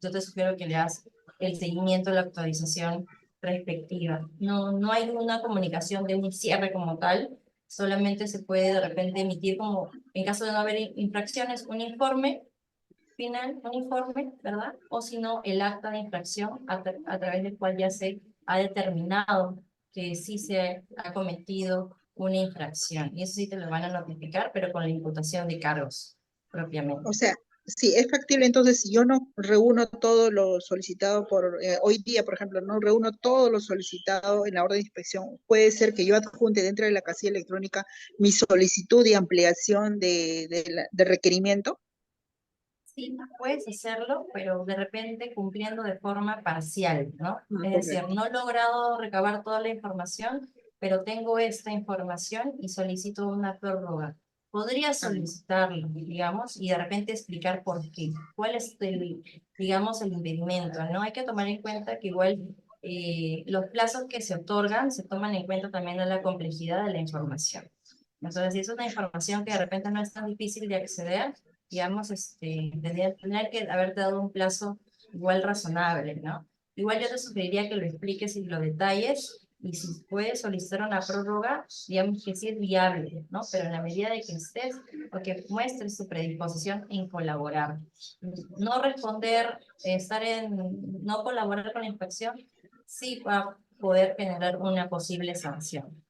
yo te sugiero que le hagas el seguimiento, la actualización respectiva. No hay una comunicación de un cierre como tal, solamente se puede de repente emitir como, en caso de no haber infracciones, un informe final, un informe, ¿verdad? O si no, el acta de infracción a través del cual ya se ha determinado que sí se ha cometido una infracción. Y eso sí te lo van a notificar, pero con la imputación de cargos propiamente. O sea, sí, es factible entonces si yo no reúno todo lo solicitado hoy día, por ejemplo, no reúno todo lo solicitado en la orden de inspección, puede ser que yo adjunte dentro de la casilla electrónica mi solicitud de ampliación de requerimiento. Sí, puedes hacerlo, pero de repente cumpliendo de forma parcial, ¿no? Es decir, no he logrado recabar toda la información, pero tengo esta información y solicito una prórroga. Podría solicitarlo, digamos, y de repente explicar por qué. ¿Cuál es digamos, el impedimento, ¿no? Hay que tomar en cuenta que igual los plazos que se otorgan se toman en cuenta también en la complejidad de la información. Entonces, si es una información que de repente no es tan difícil de acceder, digamos, tendría que haberte dado un plazo igual razonable, ¿no? Igual yo te sugeriría que lo expliques y lo detalles, y si puedes solicitar una prórroga, digamos que sí es viable, ¿no? Pero en la medida de que estés, o que muestres tu predisposición en colaborar. No responder, no colaborar con la inspección, sí va a poder generar una posible sanción.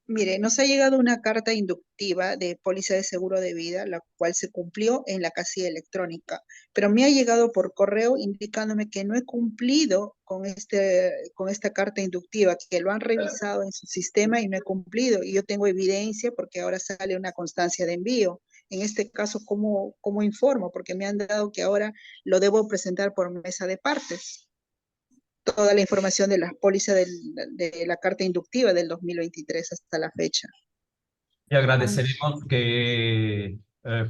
Mire, nos ha llegado una carta inductiva de póliza de seguro de vida, la cual se cumplió en la casilla electrónica, pero me ha llegado por correo indicándome que no he cumplido con esta carta inductiva, que lo han revisado en su sistema y no he cumplido, y yo tengo evidencia porque ahora sale una constancia de envío. En este caso, ¿cómo informo? Porque me han dado que ahora lo debo presentar por mesa de partes. Toda la información de la póliza de la carta inductiva del 2023 hasta la fecha. Y agradeceremos que,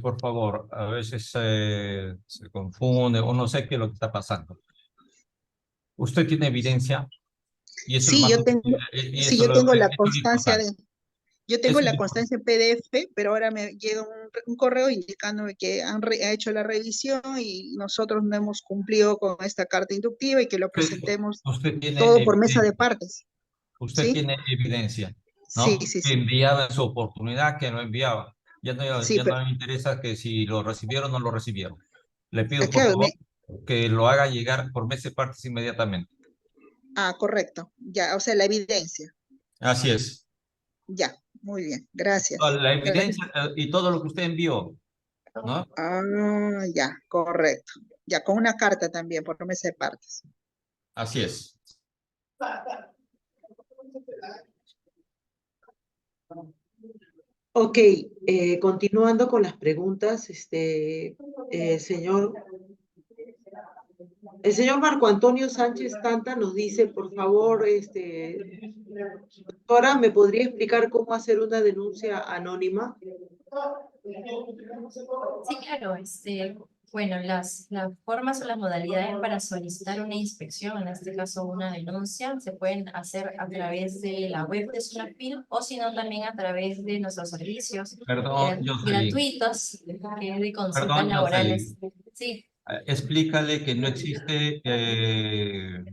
por favor, a veces se confunde o no sé qué es lo que está pasando. Usted tiene evidencia y eso Sí, es yo tengo, y sí, eso yo tengo la es lo constancia importante. yo tengo Eso es la lo importante. constancia en PDF, pero ahora me llega un correo indicándome que ha hecho la revisión y nosotros no hemos cumplido con esta carta inductiva y que lo presentemos Usted tiene todo por mesa de evidencia. partes. Usted ¿Sí? tiene evidencia, Sí, ¿no? sí, Que sí. enviaba en su oportunidad, que no enviaba. Sí, Ya pero no me interesa que si lo recibieron o no lo recibieron. Le pido, por claro, favor, que lo haga llegar por meses partes inmediatamente. correcto. Ya, o sea, la evidencia. Así es. Ya, muy bien. Gracias. La Gracias. evidencia y todo lo que usted envió, ¿no? Ya, correcto. Ya, con una carta también, por mesa de partes. Así es. Ok, continuando con las preguntas, señor, el señor Marco Antonio Sánchez Tanta nos dice, por favor, doctora, ¿me podría explicar cómo hacer una denuncia anónima? Sí, claro, bueno, las formas o las modalidades para solicitar una inspección, en este caso una denuncia, se pueden hacer a través de la web de SUNAFIL o si no también a través de nuestros servicios Perdón, Jocelyn. gratuitos de consultas Perdón, laborales. Jocelyn. Sí, Explícale que no existe el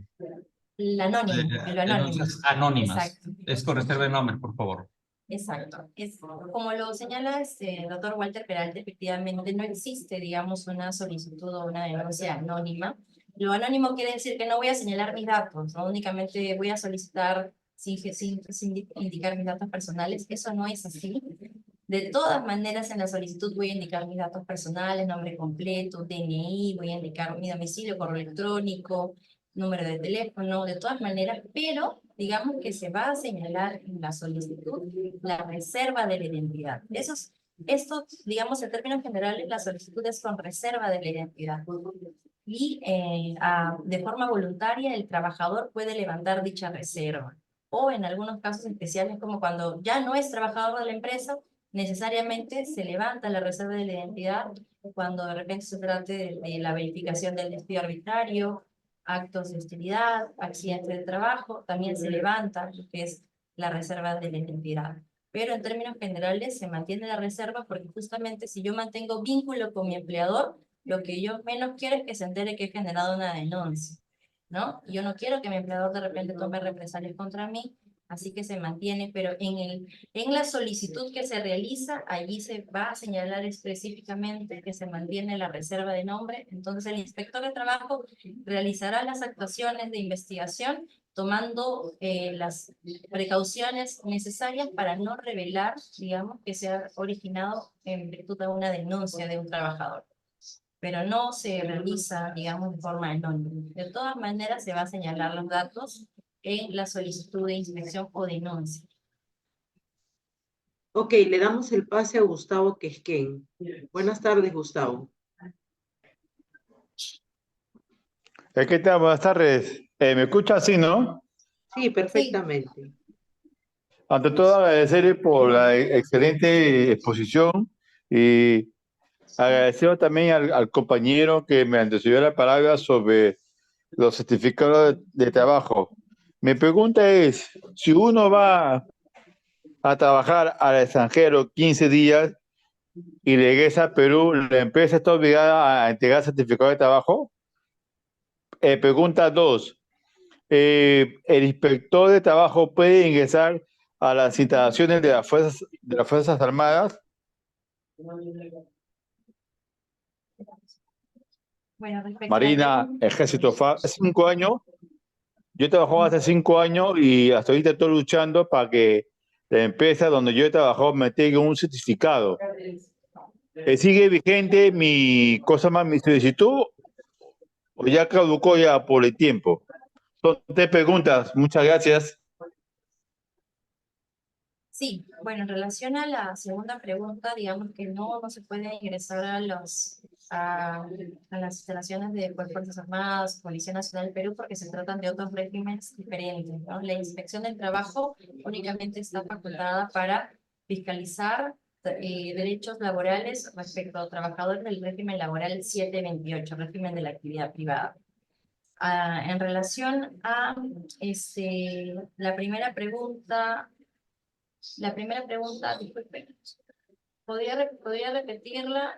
anónimo, lo anónimo. denuncias anónimas. Exacto. Es con reserva de nombre, por favor. Exacto. Como lo señala el doctor Walter Peralta, efectivamente no existe, digamos, una solicitud o una denuncia anónima. Lo anónimo quiere decir que no voy a señalar mis datos, no únicamente voy a solicitar sin indicar mis datos personales. Eso no es así. De todas maneras, en la solicitud voy a indicar mis datos personales, nombre completo, DNI, voy a indicar mi domicilio, correo electrónico, número de teléfono, de todas maneras, pero digamos que se va a señalar en la solicitud la reserva de la identidad. Esto, digamos, en términos generales, la solicitud es con reserva de la identidad. Y de forma voluntaria el trabajador puede levantar dicha reserva. O en algunos casos especiales, como cuando ya no es trabajador de la empresa, necesariamente se levanta la reserva de la identidad cuando de repente se trate de la verificación del despido arbitrario, actos de hostilidad, accidente de trabajo, también se levanta lo que es la reserva de la identidad. Pero en términos generales se mantiene la reserva porque justamente si yo mantengo vínculo con mi empleador, lo que yo menos quiero es que se entere que he generado una denuncia, ¿no? Yo no quiero que mi empleador de repente tome represalias contra mí, así que se mantiene, pero en la solicitud que se realiza, allí se va a señalar específicamente que se mantiene la reserva de nombre. Entonces el inspector de trabajo realizará las actuaciones de investigación tomando las precauciones necesarias para no revelar, digamos, que se ha originado en virtud de una denuncia de un trabajador. Pero no se realiza, digamos, de forma anónima. De todas maneras, se va a señalar los datos en la solicitud de inspección o denuncia. Ok, le damos el pase a Gustavo Quesquén. Buenas tardes, Gustavo. ¿Qué tal? Buenas tardes. ¿Me escucha así, no? Sí, perfectamente. Ante todo, agradecerle por la excelente exposición y agradecer también al compañero que me antecedió la palabra sobre los certificados de trabajo. Mi pregunta es, si uno va a trabajar al extranjero 15 días y regresa a Perú, ¿la empresa está obligada a entregar certificado de trabajo? Pregunta 2. ¿El inspector de trabajo puede ingresar a las instalaciones de las Fuerzas Armadas? Bueno, respecto Marina, Ejército, 5 años. Yo he trabajado hace 5 años y hasta ahorita estoy luchando para que la empresa donde yo he trabajado me tenga un certificado. ¿Sigue vigente mi solicitud o ya caducó ya por el tiempo? Son 3 preguntas. Muchas gracias. Sí, bueno, en relación a la segunda pregunta, digamos que no se puede ingresar a las instalaciones de Fuerzas Armadas, Policía Nacional del Perú, porque se tratan de otros regímenes diferentes, ¿no? La inspección del trabajo únicamente está facultada para fiscalizar derechos laborales respecto a trabajadores del régimen laboral 728, régimen de la actividad privada. En relación a la primera pregunta, disculpe, ¿podría repetirla?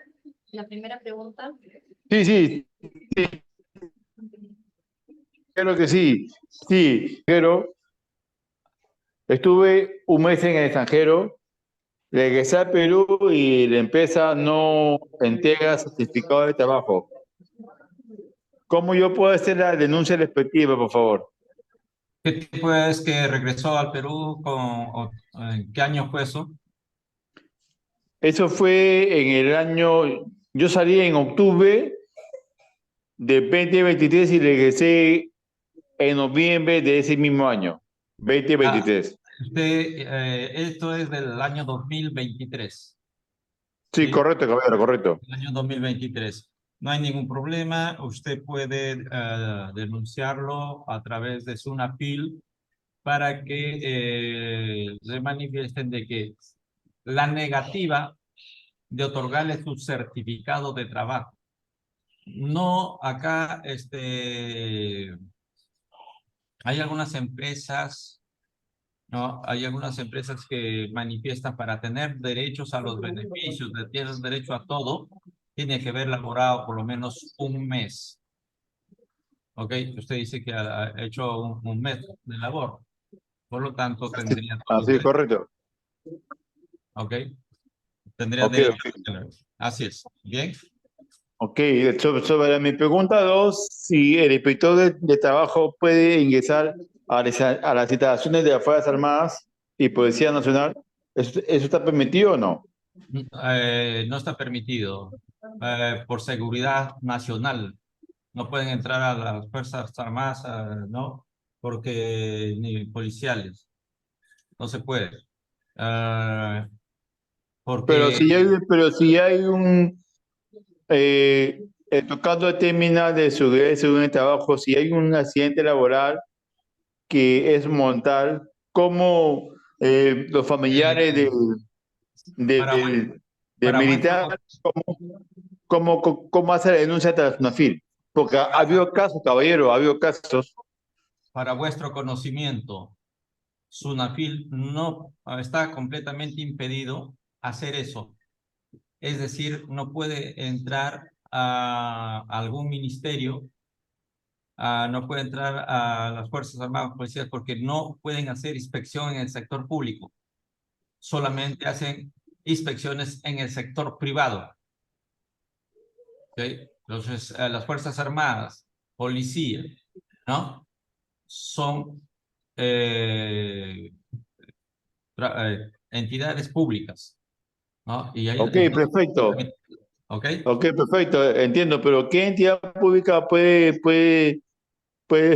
La primera pregunta. Sí, creo que sí. Sí, pero estuve un mes en el extranjero, regresé a Perú y la empresa no entrega certificado de trabajo. ¿Cómo yo puedo hacer la denuncia respectiva, por favor? ¿Qué tipo es que regresó al Perú? ¿Qué año fue eso? Eso fue en el año, yo salí en octubre de 2023 y regresé en noviembre de ese mismo año, 2023. Esto es del año 2023. Sí, ¿Sí? correcto, caballero, correcto. El año 2023. No hay ningún problema. Usted puede denunciarlo a través de SUNAPIL para que se manifiesten de que la negativa de otorgarle su certificado de trabajo. No, acá hay algunas empresas, ¿no? Hay algunas empresas que manifiestan para tener derechos a los beneficios, tienes derecho a todo, tiene que haber laborado por lo menos un mes. ¿Ok? Usted dice que ha hecho un mes de labor. Por lo tanto, tendría todos los Así, derechos. correcto. ¿Ok? Tendría Ok, derecho ok. a tener. Así es. Bien. Ok, sobre mi pregunta 2, si el inspector de trabajo puede ingresar a las instalaciones de las Fuerzas Armadas y Policía Nacional, ¿eso está permitido o no? No está permitido por seguridad nacional. No pueden entrar a las Fuerzas Armadas, ¿no? Porque ni policiales. No se puede. Ah, porque Pero si hay tocando el tema de seguridad de trabajo, si hay un accidente laboral que es mortal, ¿cómo los familiares eh, para, del para vuestro, militar, cómo hace la denuncia tras una FIL? Porque ha habido casos, caballero, ha habido casos. para vuestro conocimiento, SUNAFIL no está completamente impedido hacer eso. Es decir, no puede entrar a algún ministerio, no puede entrar a las Fuerzas Armadas, policías, porque no pueden hacer inspección en el sector público. Solamente hacen inspecciones en el sector privado. ¿Okay? Entonces, las Fuerzas Armadas, policía, ¿no? Son entidades públicas, ¿no? Y ahí Ok, perfecto. ¿ok? Ok, perfecto, entiendo, pero ¿qué entidad pública puede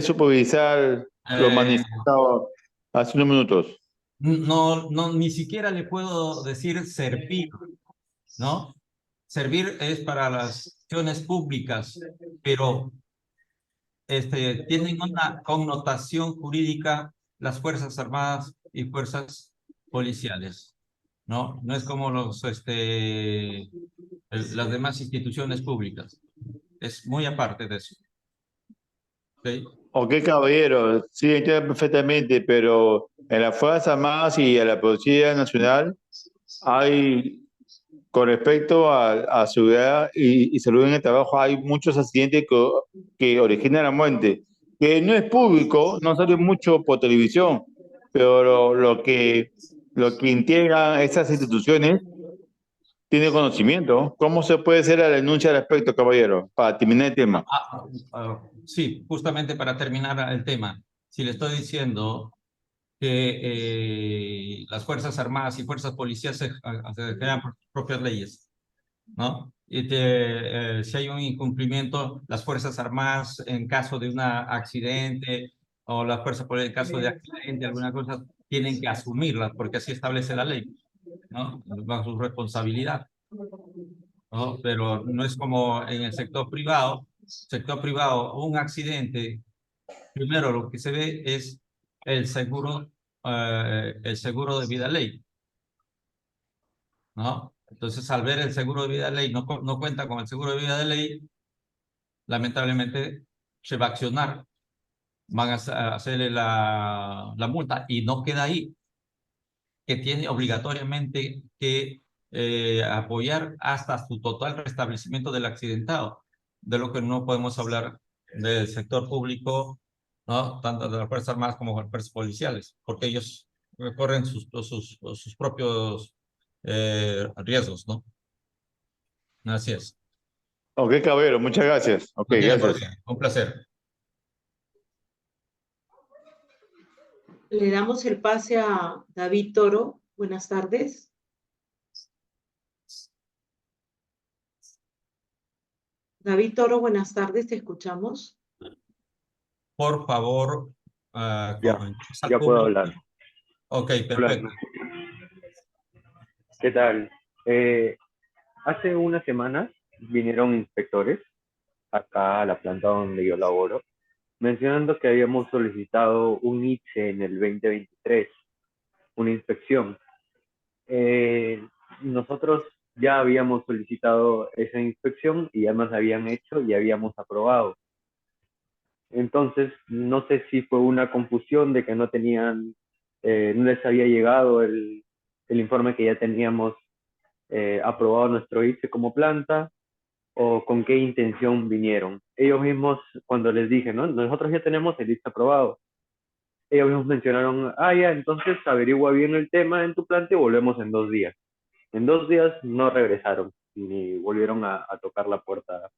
supervisar lo Eh, manifestado hace unos minutos? no, ni siquiera le puedo decir servir, ¿no? Servir es para las acciones públicas, pero tienen una connotación jurídica las Fuerzas Armadas y Fuerzas Policiales, ¿no? No es como las demás instituciones públicas. Es muy aparte de eso. ¿Ok? Ok, caballero, sí, entiendo perfectamente, pero en las Fuerzas Armadas y a la Policía Nacional hay, con respecto a seguridad y salud en el trabajo, hay muchos accidentes que originan la muerte, que no es público, no sale mucho por televisión, pero lo que integran esas instituciones tiene conocimiento. ¿Cómo se puede hacer la denuncia al respecto, caballero? Para terminar el tema. Sí, justamente para terminar el tema, si le estoy diciendo que las Fuerzas Armadas y Fuerzas Policiales se crean por sus propias leyes, ¿no? Y si hay un incumplimiento, las Fuerzas Armadas en caso de un accidente o las Fuerzas Policiales en caso de accidente, alguna cosa, tienen que asumirlas porque así establece la ley, ¿no? Bajo su responsabilidad, ¿no? Pero no es como en el sector privado, un accidente, primero lo que se ve es el seguro de vida ley, ¿no? Entonces, al ver el seguro de vida de ley, no cuenta con el seguro de vida de ley, lamentablemente se va a accionar, van a hacerle la multa y no queda ahí, que tiene obligatoriamente que apoyar hasta su total restablecimiento del accidentado, de lo que no podemos hablar del sector público, ¿no? Tanto de las Fuerzas Armadas como de las Fuerzas Policiales, porque ellos corren sus propios riesgos, ¿no? Así es. Ok, caballero, muchas gracias. Ok, No tiene por gracias. qué. Un placer. Le damos el pase a David Toro. Buenas tardes. David Toro, buenas tardes, te escuchamos. Por favor, Ya, comenzar ya puedo público. hablar. Ok, Hola, perfecto. ¿qué tal? Hace unas semanas vinieron inspectores acá a la planta donde yo laboro, mencionando que habíamos solicitado un ITSE en el 2023, una inspección. Nosotros ya habíamos solicitado esa inspección y ya nos la habían hecho y habíamos aprobado. Entonces, no sé si fue una confusión de que no tenían, no les había llegado el informe que ya teníamos aprobado nuestro ICE como planta o con qué intención vinieron. Ellos mismos, cuando les dije, ¿no? Nosotros ya tenemos el ICE aprobado. ellos mismos mencionaron, ya, entonces averigua bien el tema en tu planta y volvemos en 2 días. En 2 días no regresaron, ni volvieron a tocar la puerta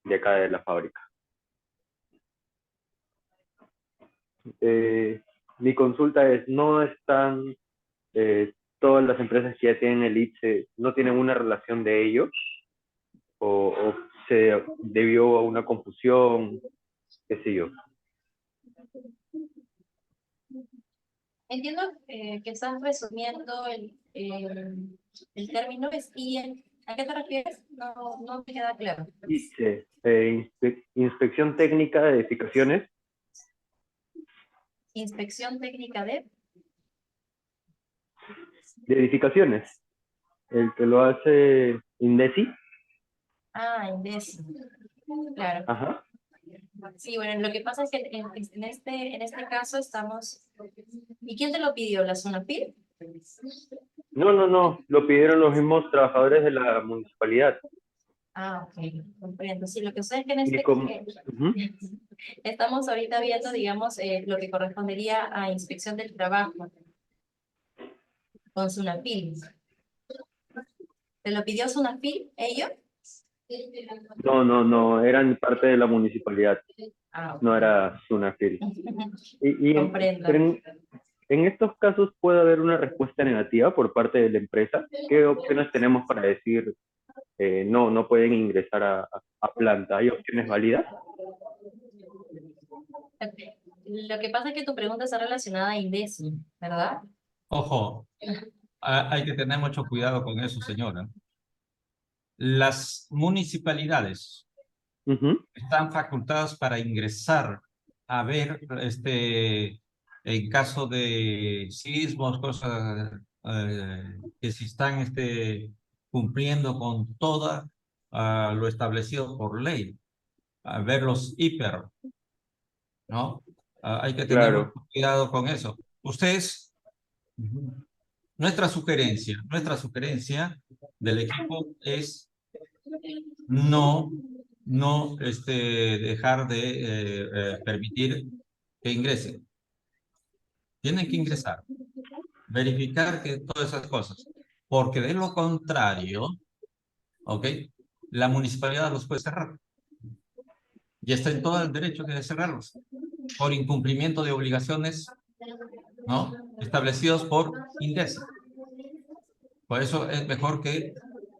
de acá de la fábrica. Mi consulta es, ¿no están todas las empresas que ya tienen el ITSE, no tienen una relación de ellos? ¿O se debió a una confusión? ¿Qué sé yo? Entiendo que estás resumiendo el término ¿a qué te refieres? No me queda claro. ITSE, Inspección Técnica de Edificaciones. Inspección técnica de... De edificaciones. El que lo hace INDECI. INDECI. Claro. Ajá. Sí, bueno, lo que pasa es que en este caso estamos... ¿Y quién te lo pidió? ¿La SUNAFIL? No. Lo pidieron los mismos trabajadores de la municipalidad. Ok, comprendo. Sí, lo que sucede es que Y como, estamos ahorita viendo, digamos, lo que correspondería a inspección del trabajo con SUNAFIL. ¿Te lo pidió SUNAFIL, ellos? No, eran parte de la municipalidad. Ok. No era SUNAFIL. Comprendo. En estos casos puede haber una respuesta negativa por parte de la empresa. ¿Qué opciones tenemos para decir no pueden ingresar a planta? ¿Hay opciones válidas? Lo que pasa es que tu pregunta está relacionada a INDECI, ¿verdad? Ojo, hay que tener mucho cuidado con eso, señora. Las municipalidades están facultadas para ingresar a ver, en caso de sismos, cosas que si están cumpliendo con todo lo establecido por ley, a ver los hiper, ¿no? Hay que tener Claro. mucho cuidado con eso. Ustedes, nuestra sugerencia del equipo es no dejar de permitir que ingresen. Tienen que ingresar, verificar que todas esas cosas, porque de lo contrario, ¿ok? La municipalidad los puede cerrar. Y está en todo el derecho de cerrarlos por incumplimiento de obligaciones, ¿no? Establecidos por INDECI. Por eso es mejor que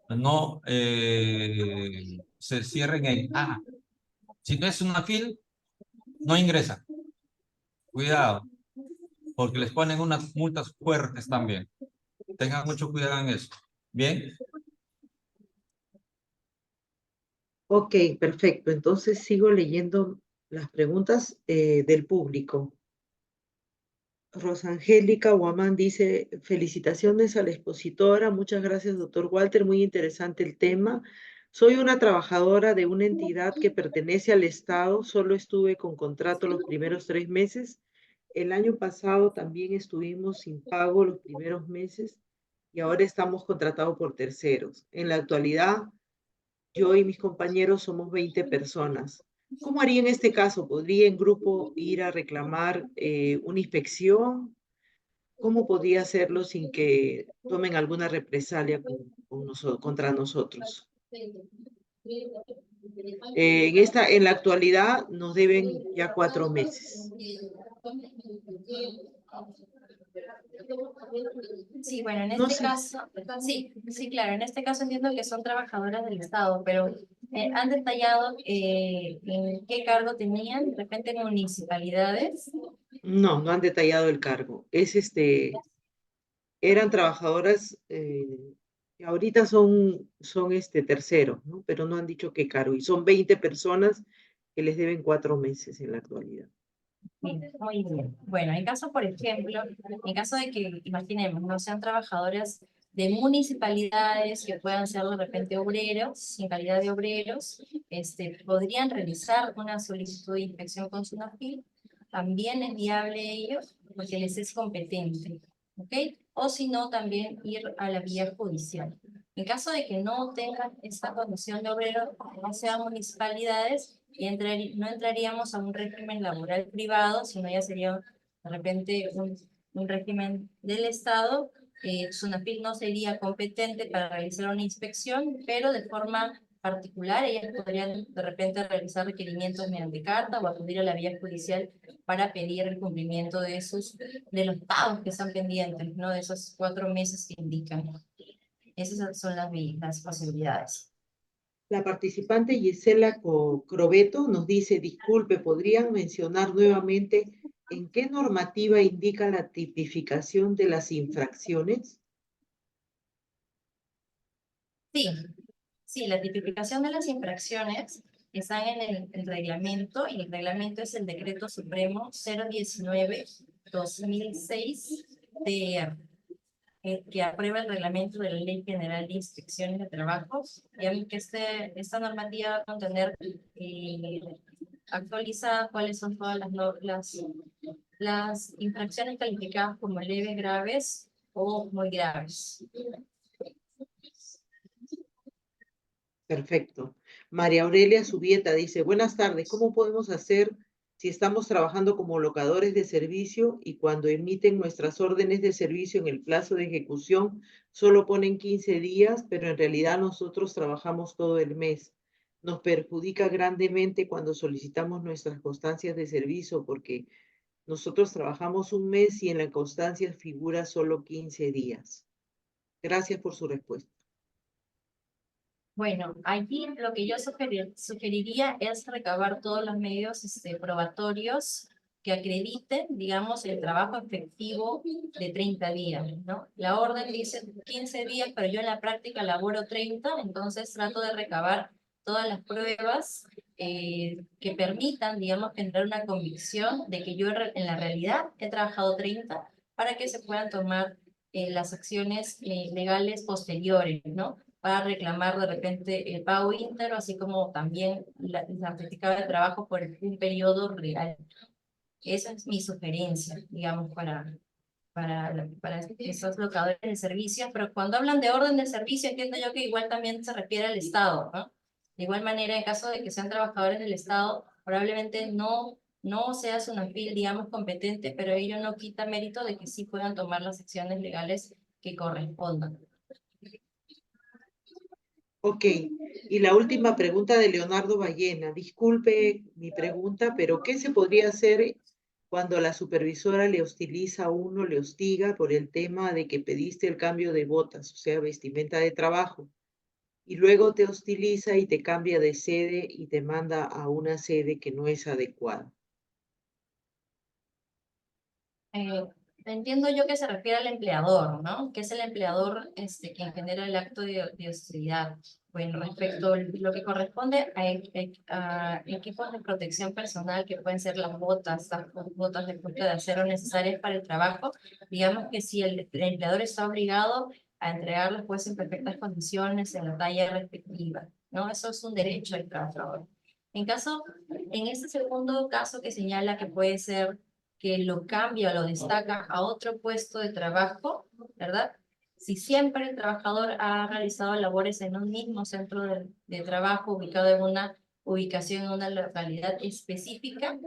no se cierren en si no es una FIL, no ingresa. Cuidado, porque les ponen unas multas fuertes también. Tengan mucho cuidado en eso. ¿Bien? Ok, perfecto. Entonces sigo leyendo las preguntas del público. Rosangélica Guamán dice, felicitaciones a la expositora. Muchas gracias, doctor Walter. Muy interesante el tema. Soy una trabajadora de una entidad que pertenece al Estado. Solo estuve con contrato los primeros 3 meses. El año pasado también estuvimos sin pago los primeros meses y ahora estamos contratados por terceros. En la actualidad, yo y mis compañeros somos 20 personas. ¿Cómo haría en este caso? ¿Podría en grupo ir a reclamar una inspección? ¿Cómo podría hacerlo sin que tomen alguna represalia contra nosotros? En la actualidad nos deben ya 4 meses. Sí, bueno, en No este sé. caso, sí, claro, en este caso entiendo que son trabajadoras del Estado, pero han detallado en qué cargo tenían, de repente municipalidades. No han detallado el cargo. Eran trabajadoras que ahorita son terceros, ¿no? Pero no han dicho qué cargo. Y son 20 personas que les deben 4 meses en la actualidad. Muy bien. Bueno, en caso, por ejemplo, en caso de que, imaginemos, no sean trabajadoras de municipalidades que puedan ser de repente obreros, en calidad de obreros, podrían realizar una solicitud de inspección con SUNAFIL, también es viable ellos, porque les es competente, ¿ok? O si no, también ir a la vía judicial. En caso de que no tengan esta condición de obrero, no sean municipalidades, no entraríamos a un régimen laboral privado, sino ya sería de repente un régimen del Estado, SUNAFIL no sería competente para realizar una inspección, pero de forma particular ellas podrían de repente realizar requerimientos mediante carta o acudir a la vía judicial para pedir el cumplimiento de los pagos que están pendientes, ¿no? De esos 4 meses que indican. Esas son las posibilidades. La participante Gisela Crobeto nos dice, disculpe, ¿podrían mencionar nuevamente en qué normativa indica la tipificación de las infracciones? Sí, la tipificación de las infracciones está en el reglamento, y el reglamento es el Decreto Supremo 019-2006 TR, que aprueba el reglamento de la Ley General de Inspecciones de Trabajo. Digamos que esta normativa va a contener actualizada cuáles son todas las infracciones calificadas como leves, graves o muy graves. Perfecto. María Aurelia Subieta dice, buenas tardes, ¿cómo podemos hacer si estamos trabajando como locadores de servicio y cuando emiten nuestras órdenes de servicio en el plazo de ejecución solo ponen 15 días, pero en realidad nosotros trabajamos todo el mes? Nos perjudica grandemente cuando solicitamos nuestras constancias de servicio porque nosotros trabajamos un mes y en la constancia figura solo 15 días. Gracias por su respuesta. Bueno, aquí lo que yo sugeriría es recabar todos los medios probatorios que acrediten, digamos, el trabajo efectivo de 30 días, ¿no? La orden dice 15 días, pero yo en la práctica laboro 30, entonces trato de recabar todas las pruebas que permitan, digamos, generar una convicción de que yo en la realidad he trabajado 30 para que se puedan tomar las acciones legales posteriores, ¿no? Para reclamar de repente el pago íntegro, así como también el certificado de trabajo por un periodo real. Esa es mi sugerencia, digamos, para esos locadores de servicios, pero cuando hablan de orden de servicio, entiendo yo que igual también se refiere al Estado, ¿no? De igual manera, en caso de que sean trabajadores del Estado, probablemente no sea SUNAFIL, digamos, competente, pero ello no quita mérito de que sí puedan tomar las acciones legales que correspondan. Ok, y la última pregunta de Leonardo Ballena. Disculpe mi pregunta, pero ¿qué se podría hacer cuando la supervisora le hostiliza a uno, le hostiga por el tema de que pediste el cambio de botas, o sea, vestimenta de trabajo, y luego te hostiliza y te cambia de sede y te manda a una sede que no es adecuada? Entiendo yo que se refiere al empleador, ¿no? Que es el empleador quien genera el acto de hostilidad. Bueno, respecto a lo que corresponde a equipos de protección personal, que pueden ser las botas de punta de acero necesarias para el trabajo, digamos que si el empleador está obligado a entregarlas pues en perfectas condiciones, en la talla respectiva, ¿no? Eso es un derecho del trabajador. En este segundo caso que señala que puede ser que lo cambia o lo destaca a otro puesto de trabajo, ¿verdad? Si siempre el trabajador ha realizado labores en un mismo centro de trabajo ubicado en una ubicación en una localidad específica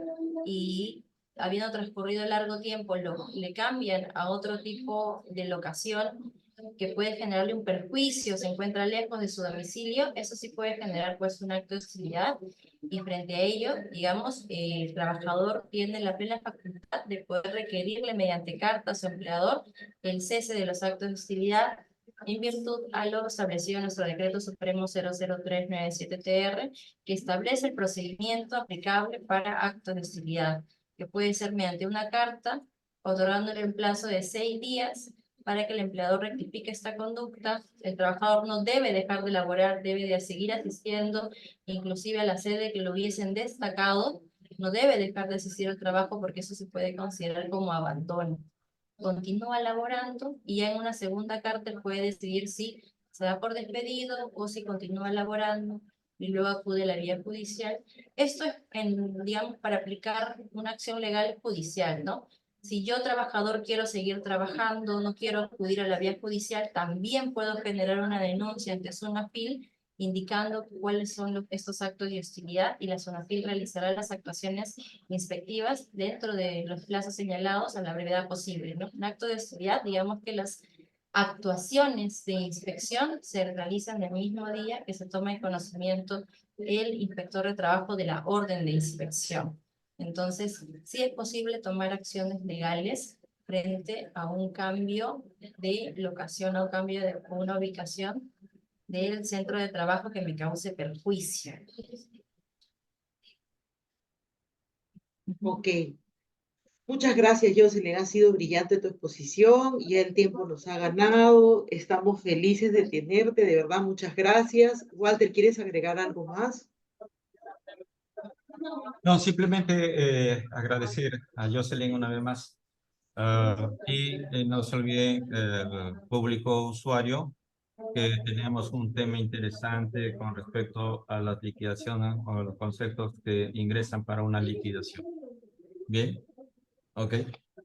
y habiendo transcurrido largo tiempo le cambian a otro tipo de locación que puede generarle un perjuicio, se encuentra lejos de su domicilio, eso sí puede generar pues un acto de hostilidad, y frente a ello, digamos, el trabajador tiene la plena facultad de poder requerirle mediante carta a su empleador el cese de los actos de hostilidad en virtud a lo establecido en nuestro Decreto Supremo 00397-TR, que establece el procedimiento aplicable para actos de hostilidad, que puede ser mediante una carta, otorgándole un plazo de 6 días para que el empleador rectifique esta conducta. El trabajador no debe dejar de laborar, debe de seguir asistiendo, inclusive a la sede que lo hubiesen destacado, no debe dejar de asistir al trabajo porque eso se puede considerar como abandono. Continúa laborando y ya en una segunda carta él puede decidir si se da por despedido o si continúa laborando y luego acude a la vía judicial. Esto es, digamos, para aplicar una acción legal judicial, ¿no? Si yo, trabajador, quiero seguir trabajando, no quiero acudir a la vía judicial, también puedo generar una denuncia ante SUNAFIL indicando cuáles son estos actos de hostilidad, y la SONAFIL realizará las actuaciones inspectivas dentro de los plazos señalados a la brevedad posible, ¿no? Un acto de hostilidad, digamos que las actuaciones de inspección se realizan el mismo día que se toma en conocimiento el inspector de trabajo de la orden de inspección. Entonces, sí es posible tomar acciones legales frente a un cambio de locación, a un cambio de una ubicación del centro de trabajo que me cause perjuicio. Ok. Muchas gracias, Jocelyn. Ha sido brillante tu exposición. Ya el tiempo nos ha ganado. Estamos felices de tenerte. De verdad, muchas gracias. Walter, ¿quieres agregar algo más? No, simplemente agradecer a Jocelyn una vez más. Y no se olviden, el público usuario, que tenemos un tema interesante con respecto a la liquidación o los conceptos que ingresan para una liquidación. Bien, ok.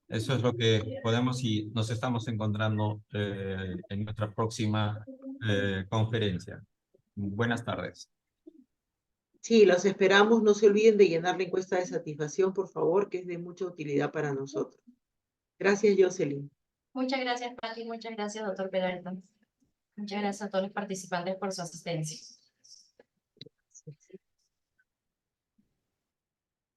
Eso es lo que podemos y nos estamos encontrando en nuestra próxima conferencia. Buenas tardes. Sí, los esperamos. No se olviden de llenar la encuesta de satisfacción, por favor, que es de mucha utilidad para nosotros. Gracias, Jocelyn. Muchas gracias, Pati. Muchas gracias, doctor Peralta. Muchas gracias a todos los participantes por su asistencia.